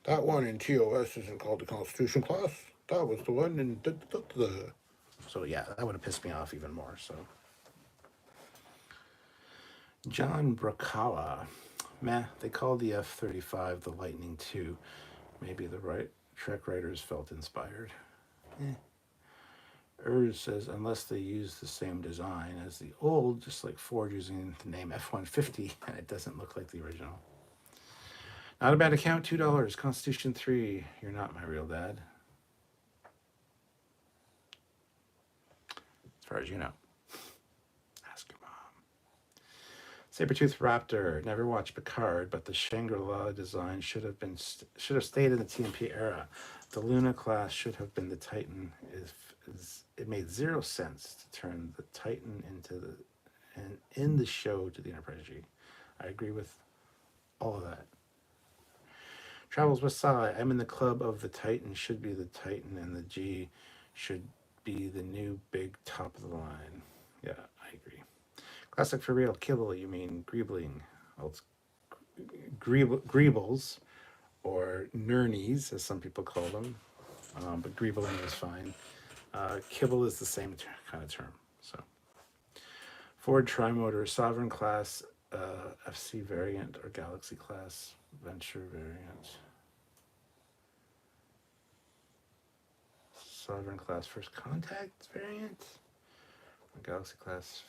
that one in TOS isn't called the Constitution class. That was the one in So yeah, that would have pissed me off even more. So John Brokawa, meh, they called the F-35 the Lightning II. Maybe the Trek writers felt inspired. Urs says, unless they use the same design as the old, just like Ford using the name F-150, and it doesn't look like the original. Not a bad account, $2. Constitution 3, you're not my real dad. As far as you know. Ask your mom. Sabertooth Raptor, never watched Picard, but the Shangri-La design should have stayed in the TMP era. The Luna class should have been the Titan. It made zero sense to turn the Titan in the show to the Enterprise G. I agree with all of that. Travels with Sai. I'm in the club of the Titan should be the Titan and the G should be the new big top of the line. Yeah, I agree. Classic for real. Kibble, you mean Greebling. Well, it's Greebles or Nernies, as some people call them. But Greebling is fine. Kibble is the same kind of term. So, Ford Trimotor, Sovereign class, FC variant, or Galaxy class, Venture variant. Sovereign class First Contact variant, or Galaxy class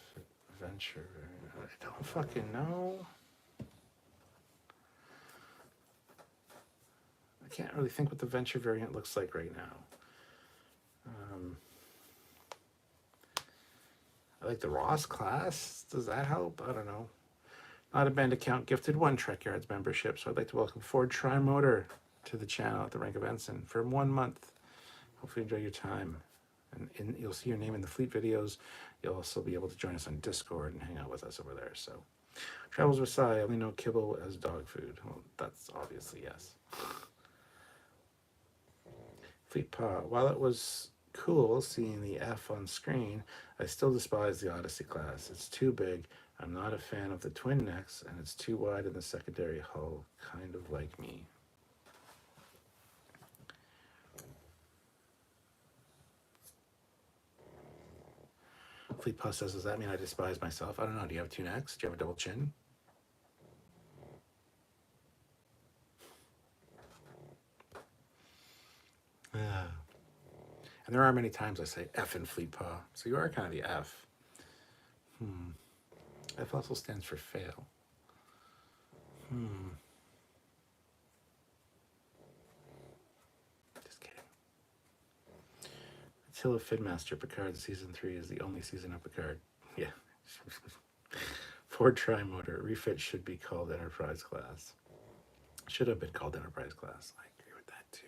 Venture variant. I don't fucking know. I can't really think what the Venture variant looks like right now. I like the Ross class. Does that help? I don't know. Not a band account, gifted 1 Trekyards membership. So I'd like to welcome Ford Trimotor to the channel at the rank of ensign for 1 month. Hopefully enjoy your time. And you'll see your name in the fleet videos. You'll also be able to join us on Discord and hang out with us over there. So Travels with Sai, I only know kibble as dog food. Well, that's obviously yes. Fleet Paw, while it was cool seeing the F on screen, I still despise the Odyssey class. It's too big. I'm not a fan of the twin necks, and it's too wide in the secondary hull, kind of like me. Fleet Paw says, does that mean I despise myself? I don't know. Do you have 2 necks? Do you have a double chin? And there are many times I say F in Fleet Paw, so you are kind of the F. F also stands for fail. Just kidding. Attila Fidmaster, Picard Season 3 is the only season of Picard. Yeah. Ford Tri-Motor, refit should be called Enterprise Class. Should have been called Enterprise Class. I agree with that too.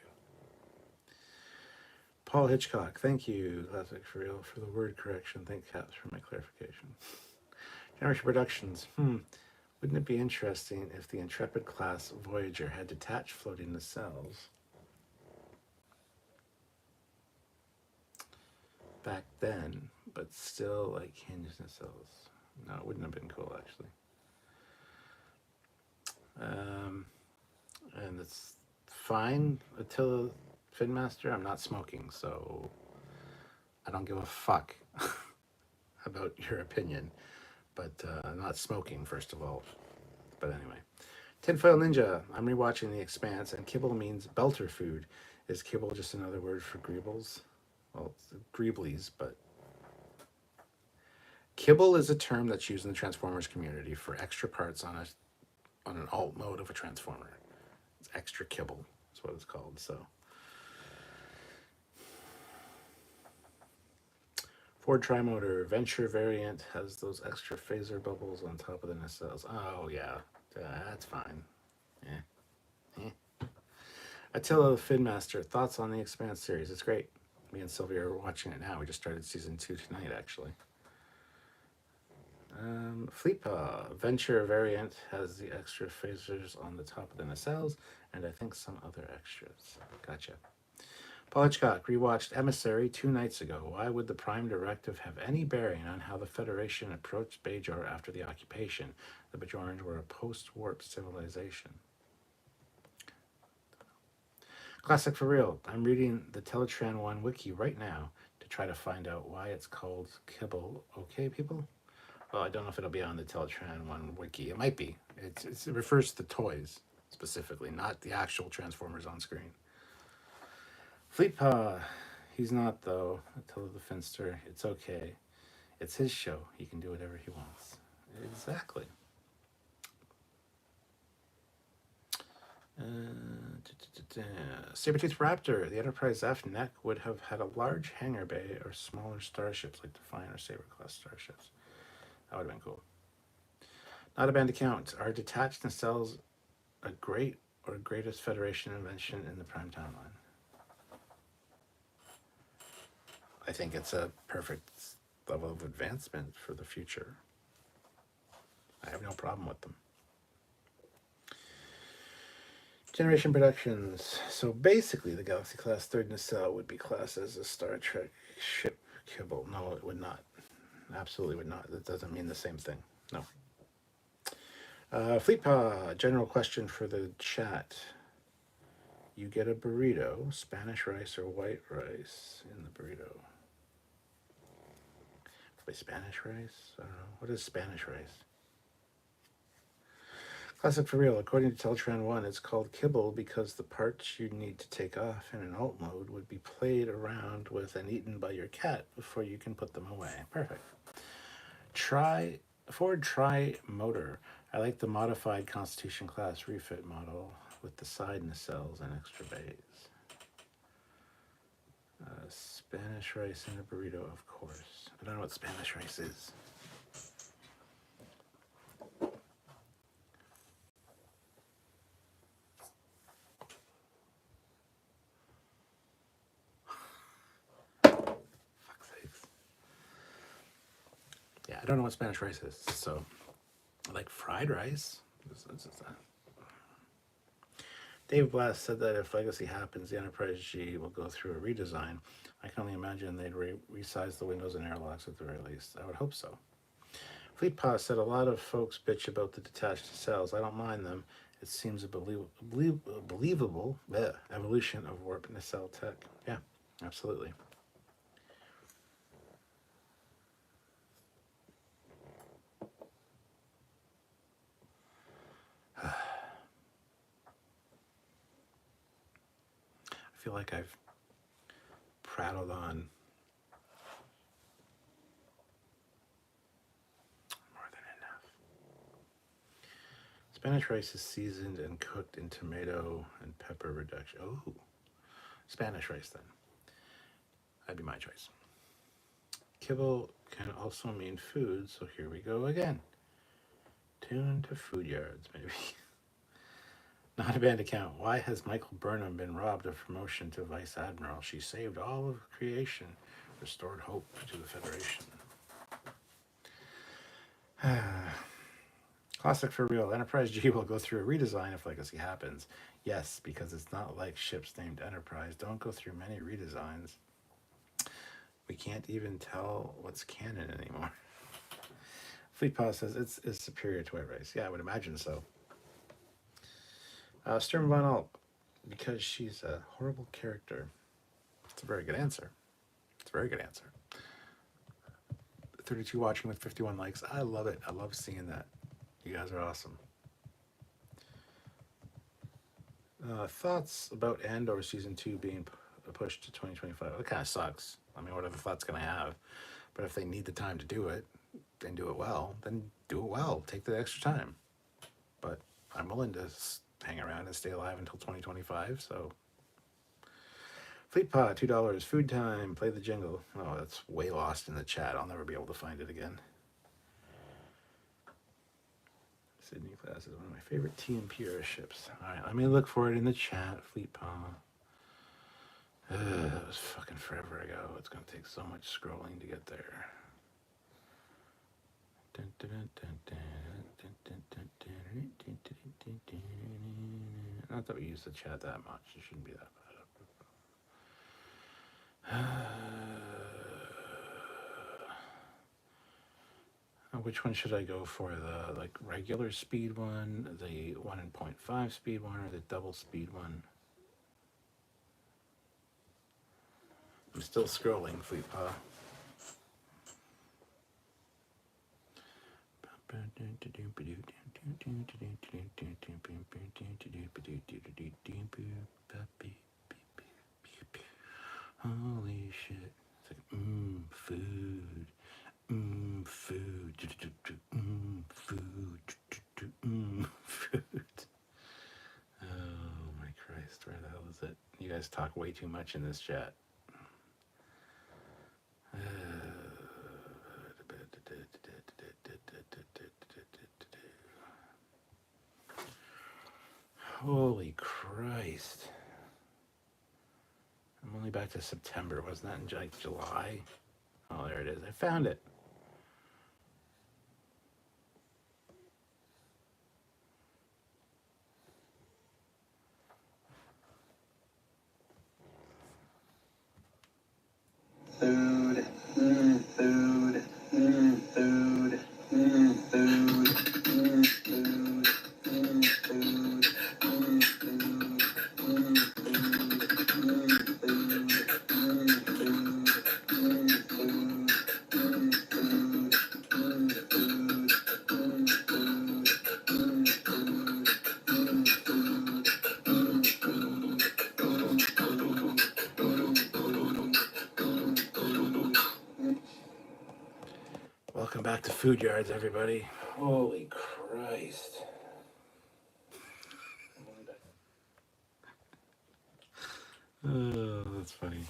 Paul Hitchcock, thank you, Classic for Real, for the word correction. Thank Caps for my clarification. Generation Productions, wouldn't it be interesting if the Intrepid class Voyager had detached floating nacelles back then, but still like hinged nacelles? No, it wouldn't have been cool actually. And it's fine, Attila Finmaster. I'm not smoking, so I don't give a fuck about your opinion. But I'm not smoking, first of all. But anyway. Tinfoil Ninja. I'm rewatching The Expanse, and kibble means belter food. Is kibble just another word for greebles? Well, it's greeblies, but kibble is a term that's used in the Transformers community for extra parts on an alt mode of a Transformer. It's extra kibble. That's what it's called. So Ford Tri-Motor Venture variant has those extra phaser bubbles on top of the nacelles. Oh yeah, that's fine. Attila Finmaster, thoughts on the Expanse series? It's great. Me and Sylvia are watching it now. We just started season 2 tonight, actually. Fleetpaw Venture variant has the extra phasers on the top of the nacelles, and I think some other extras. Gotcha. Paul Hitchcock rewatched Emissary 2 nights ago. Why would the Prime Directive have any bearing on how the Federation approached Bajor after the occupation? The Bajorans were a post-warp civilization. Classic for real. I'm reading the Teletran 1 wiki right now to try to find out why it's called kibble. Okay, people? Well, I don't know if it'll be on the Teletran 1 wiki. It might be. It refers to the toys specifically, not the actual Transformers on screen. Fleetpaw. He's not, though. Attila the Finster. It's okay. It's his show. He can do whatever he wants. Exactly. Sabertooth Raptor, the Enterprise F neck would have had a large hangar bay or smaller starships like Defiant or Saber class starships. That would have been cool. Not a band account. Are detached nacelles a great or greatest Federation invention in the Prime timeline? I think it's a perfect level of advancement for the future. I have no problem with them. Generation Productions. So basically, the Galaxy class third nacelle would be classed as a Star Trek ship kibble. No, it would not. Absolutely would not. That doesn't mean the same thing. No. Fleetpaw, general question for the chat. You get a burrito, Spanish rice or white rice in the burrito? Probably Spanish rice? I don't know. What is Spanish rice? Classic for real. According to Teletran 1, it's called kibble because the parts you need to take off in an alt mode would be played around with and eaten by your cat before you can put them away. Perfect. Ford Tri-Motor. I like the modified Constitution class refit model with the side nacelles and extra bays. Spanish rice in a burrito, of course. I don't know what Spanish rice is. Fuck's sakes. Yeah, I don't know what Spanish rice is, so I like fried rice. Dave Blast said that if Legacy happens, the Enterprise G will go through a redesign. I can only imagine they'd resize the windows and airlocks at the very least. I would hope so. Fleetpaw said a lot of folks bitch about the detached cells. I don't mind them. It seems a believable evolution of warp nacelle tech. Yeah, absolutely. I feel like I've prattled on. More than enough. Spanish rice is seasoned and cooked in tomato and pepper reduction. Oh, Spanish rice then. That'd be my choice. Kibble can also mean food, so here we go again. Tune to Trekyards, maybe. Not a band account. Why has Michael Burnham been robbed of promotion to Vice Admiral? She saved all of creation, restored hope to the Federation. Classic for real. Enterprise G will go through a redesign if Legacy happens. Yes, because it's not like ships named Enterprise don't go through many redesigns. We can't even tell what's canon anymore. Fleetpaw says it's superior to White Rice. Yeah, I would imagine so. Sturm Von Alt, because she's a horrible character. It's a very good answer. It's a very good answer. 32 watching with 51 likes. I love it. I love seeing that. You guys are awesome. Thoughts about Andor Season 2 being pushed to 2025? It kind of sucks. I mean, what other thoughts can I have? But if they need the time to do it, and do it well, then do it well. Take the extra time. But I'm willing to hang around and stay alive until 2025, so. Fleetpod, $2. Food time. Play the jingle. Oh, that's way lost in the chat. I'll never be able to find it again. Sydney class is one of my favorite TMP era ships. All right, let me look for it in the chat. Fleetpod. That was fucking forever ago. It's going to take so much scrolling to get there. Not that we use the chat that much. It shouldn't be that bad. Which one should I go for? The regular speed one, the 1.5 speed one, or the double speed one? I'm still scrolling, Fleetpaw. Holy shit. It's like, food. Food. Food. Food. Oh my Christ, where the hell is it? You guys talk way too much in this chat. Holy Christ. I'm only back to September. Wasn't that in like July? Oh, there it is. I found it. Food. Food. Food. Food. Food. Food. Welcome back to Trekyards, everybody. Holy Christ. Oh, that's funny.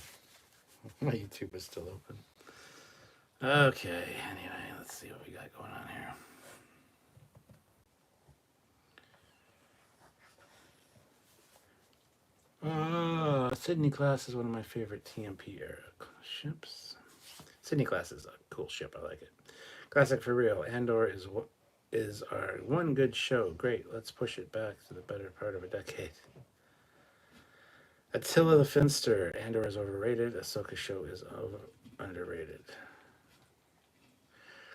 My YouTube is still open. Okay, anyway, let's see what we got going on here. Sydney class is one of my favorite TMP era ships. Sydney class is a cool ship. I like it. Classic for real. Andor is our one good show. Great. Let's push it back to the better part of a decade. Attila the Finster. Andor is overrated. Ahsoka show is underrated.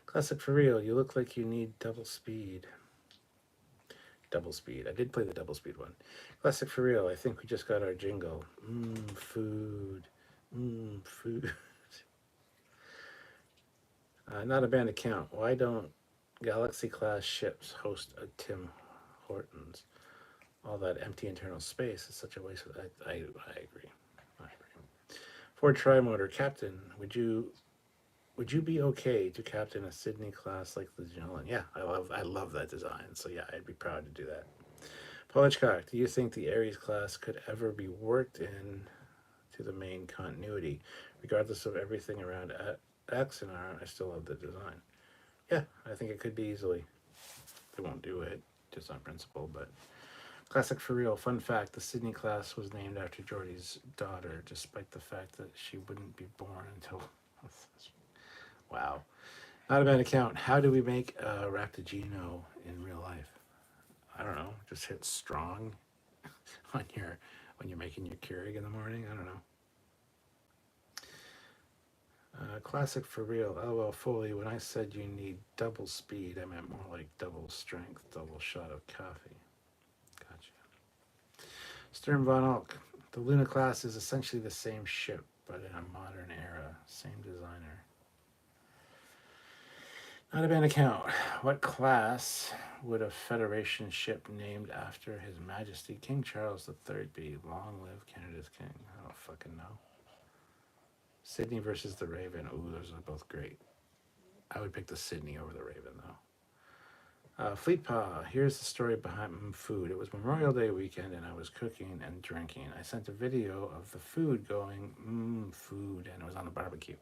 Classic for real. You look like you need double speed. Double speed. I did play the double speed one. Classic for real. I think we just got our jingle. Food. Food. Not a band account. Why don't Galaxy-class ships host a Tim Hortons? All that empty internal space is such a waste of... I agree. Ford Trimotor, Captain, would you be okay to captain a Sydney class like the Magellan? Yeah, I love that design. So yeah, I'd be proud to do that. Paul Hitchcock, do you think the Ares class could ever be worked in to the main continuity, regardless of everything around X and R? I still love the design. Yeah, I think it could be easily. They won't do it just on principle, but classic for real. Fun fact: the Sydney class was named after Geordie's daughter, despite the fact that she wouldn't be born until. Wow. Not a bad account. How do we make a Raptagino in real life? I don't know. Just hit strong on your when you're making your Keurig in the morning. I don't know. Classic for real. Oh well, Foley. When I said you need double speed, I meant more like double strength, double shot of coffee. Gotcha. Stern von Ulk. The Luna class is essentially the same ship, but in a modern era. Same designer. Not a bad account. What class would a Federation ship named after His Majesty King Charles III be? Long live Canada's King. I don't fucking know. Sydney versus the Raven. Ooh, those are both great. I would pick the Sydney over the Raven, though. Fleet Paw. Here's the story behind food. It was Memorial Day weekend, and I was cooking and drinking. I sent a video of the food going, food, and it was on a barbecue.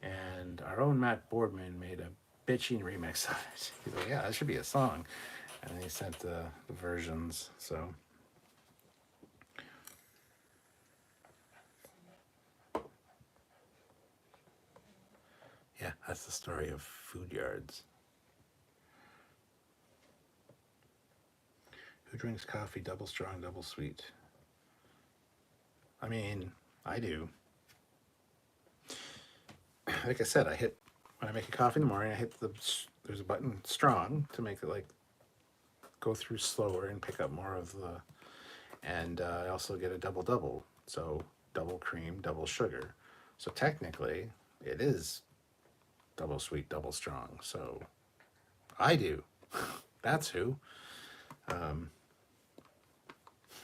And our own Matt Boardman made a bitching remix of it. He's like, yeah, that should be a song. And then he sent the versions. So yeah, that's the story of Food Yards. Who drinks coffee double strong, double sweet? I mean, I do. Like I said, when I make a coffee in the morning, there's a button strong to make it like go through slower and pick up more of the, and I also get a double double, so double cream, double sugar. So technically, it is double sweet, double strong. So I do. That's who.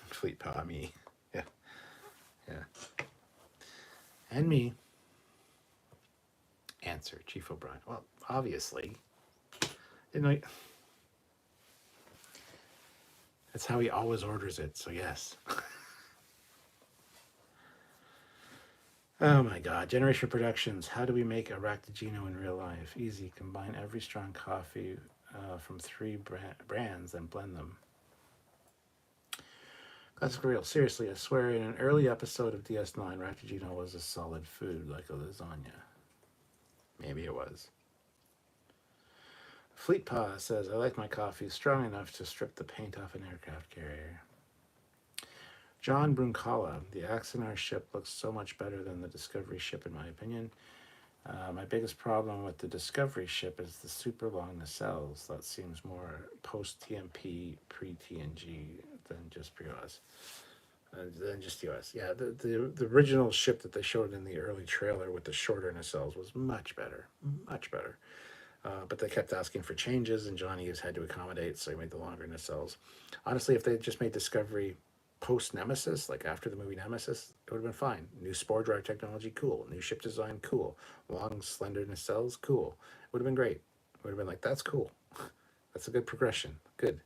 Fleet Paw, me. Yeah, yeah. And me. Answer, Chief O'Brien. Well, obviously. You know, that's how he always orders it, so yes. Oh my god. Generation Productions. How do we make a Ractagino in real life? Easy. Combine every strong coffee from 3 brands and blend them. That's for real. Seriously, I swear in an early episode of DS9, Ractagino was a solid food, like a lasagna. Maybe it was. Fleet Paw says, I like my coffee strong enough to strip the paint off an aircraft carrier. John Bruncala, the Axanar ship looks so much better than the Discovery ship in my opinion. My biggest problem with the Discovery ship is the super long nacelles. That seems more post-TMP, pre-TNG than just pre-OS. Than just US. Yeah, the original ship that they showed in the early trailer with the shorter nacelles was much better. Much better. But they kept asking for changes, and Johnny has had to accommodate, so he made the longer nacelles. Honestly, if they just made Discovery post-Nemesis, like after the movie Nemesis, it would have been fine. New spore drive technology, cool. New ship design, cool. Long, slender nacelles, cool. It would have been great. It would have been like, that's cool. That's a good progression. Good.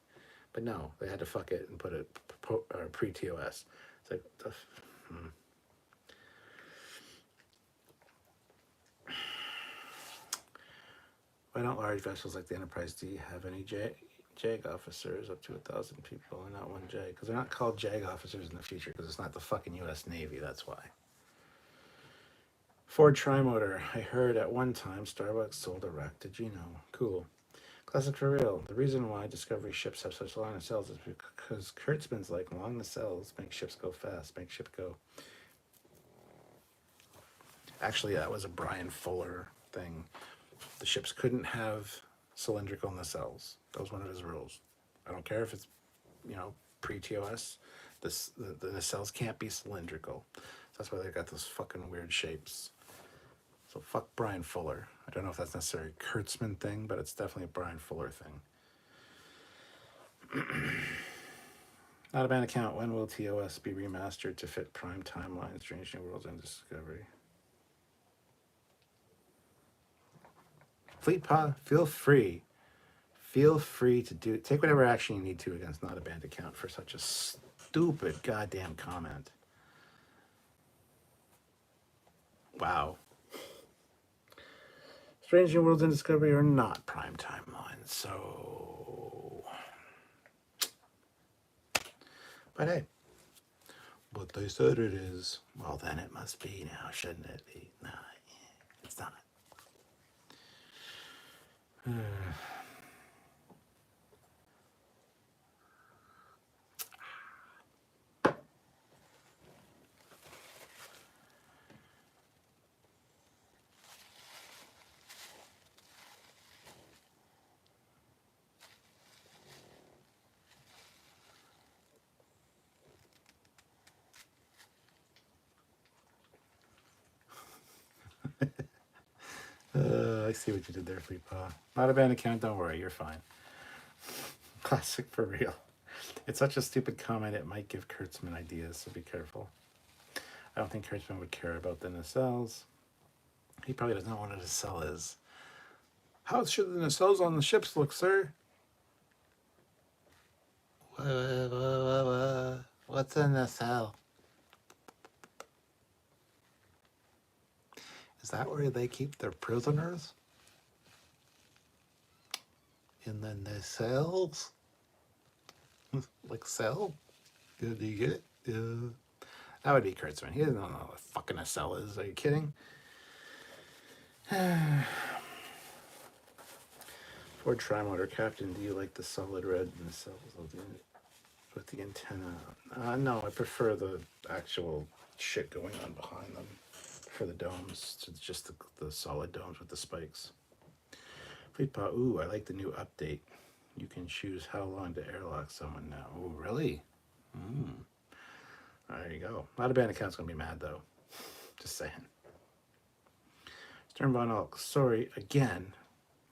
But no, they had to fuck it and put it pre-TOS. It's like, why don't large vessels like the Enterprise D have any JAG officers up to 1,000 people and not one JAG? Because they're not called JAG officers in the future because it's not the fucking U.S. Navy, that's why. Ford Trimotor. I heard at one time Starbucks sold a Ractagino. Cool. Classic for real. The reason why Discovery ships have such long nacelles is because Kurtzman's like long nacelles make ships go fast, make ship go. Actually, that was a Brian Fuller thing. The ships couldn't have cylindrical nacelles. That was one of his rules. I don't care if it's, pre-TOS. The nacelles can't be cylindrical. That's why they got those fucking weird shapes. So fuck Brian Fuller. I don't know if that's necessarily a Kurtzman thing, but it's definitely a Brian Fuller thing. Not a banned account. When will TOS be remastered to fit prime timeline, Strange New Worlds, and Discovery? Fleet Paw, feel free. Feel free to take whatever action you need to against Not a Banned account for such a stupid goddamn comment. Wow. Strange New Worlds and Discovery are not prime timelines, so. But hey, but they said it is. Well, then it must be now, shouldn't it be? Nah, it's not. I see what you did there, Fleet Paw. Not a banned account, don't worry, you're fine. Classic for real. It's such a stupid comment, it might give Kurtzman ideas, so be careful. I don't think Kurtzman would care about the nacelles. He probably doesn't know what a nacelle is. How should the nacelles on the ships look, sir? What's a nacelle? Is that where they keep their prisoners? In the nacelles? Like cell? Do you get it? That would be Kurtzman. He doesn't know what a fucking nacelle is. Are you kidding? Ford Trimotor Captain, do you like the solid red nacelles with the antenna? No, I prefer the actual shit going on behind them for the domes. To just the solid domes with the spikes. Fleet Paw, ooh, I like the new update. You can choose how long to airlock someone now. Oh, really? There you go. Not a banned account's gonna be mad though. Just saying. Stern Von Ulk, sorry again.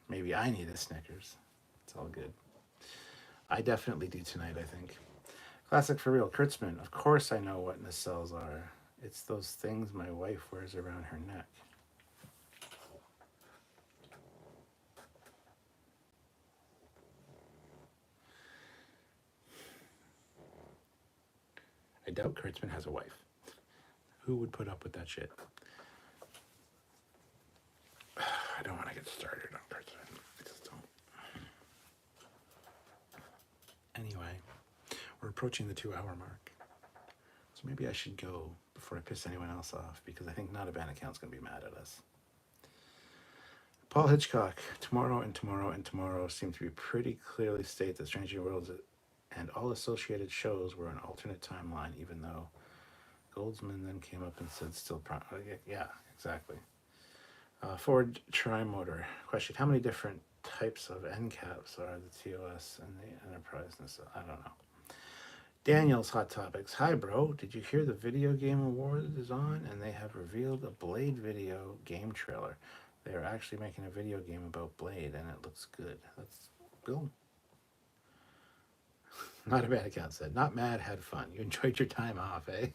Maybe I need a Snickers. It's all good. I definitely do tonight, I think. Classic for real. Kurtzman, of course I know what nacelles are. It's those things my wife wears around her neck. I doubt Kurtzman has a wife. Who would put up with that shit? I don't want to get started on Kurtzman. I just don't. Anyway, we're approaching the 2-hour mark. So maybe I should go before I piss anyone else off, because I think Not a Banned account's going to be mad at us. Paul Hitchcock, tomorrow and tomorrow and tomorrow seem to be pretty clearly state that Strange New Worlds and all associated shows were an alternate timeline, even though Goldsman then came up and said still yeah, exactly. Ford Trimotor, question, how many different types of end caps are the TOS and the Enterprise? I don't know. Daniel's Hot Topics. Hi, bro. Did you hear the Video Game Award is on and they have revealed a Blade video game trailer? They are actually making a video game about Blade and it looks good. That's cool. Not a bad account said. Not mad, had fun. You enjoyed your time off, eh?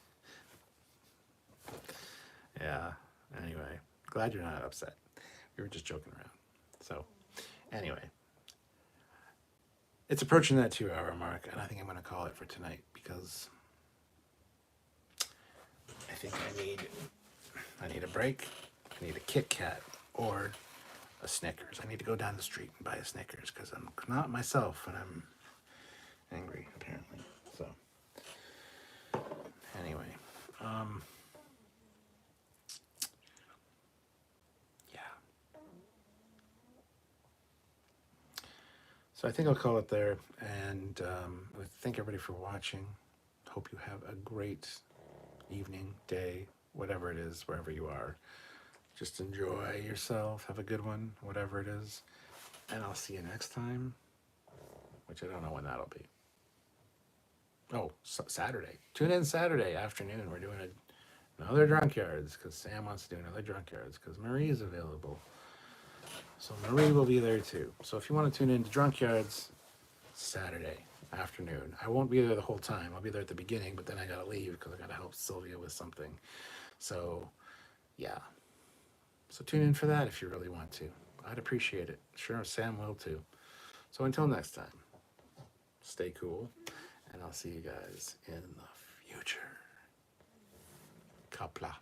Yeah. Anyway, glad you're not upset. We were just joking around. So, anyway. It's approaching that 2-hour mark, and I think I'm going to call it for tonight because I think I need a break. I need a Kit Kat or a Snickers. I need to go down the street and buy a Snickers because I'm not myself when I'm angry, apparently. So, anyway, yeah. So I think I'll call it there, and I thank everybody for watching. Hope you have a great evening, day, whatever it is, wherever you are. Just enjoy yourself. Have a good one, whatever it is. And I'll see you next time, which I don't know when that'll be. Oh, Saturday. Tune in Saturday afternoon. We're doing another Trekyards because Sam wants to do another Trekyards because Marie is available. So Marie will be there too. So if you want to tune in to Trekyards, Saturday afternoon. I won't be there the whole time. I'll be there at the beginning, but then I gotta leave because I gotta help Sylvia with something. So, yeah. So tune in for that if you really want to. I'd appreciate it. Sure, Sam will too. So until next time, stay cool, and I'll see you guys in the future. Kapla.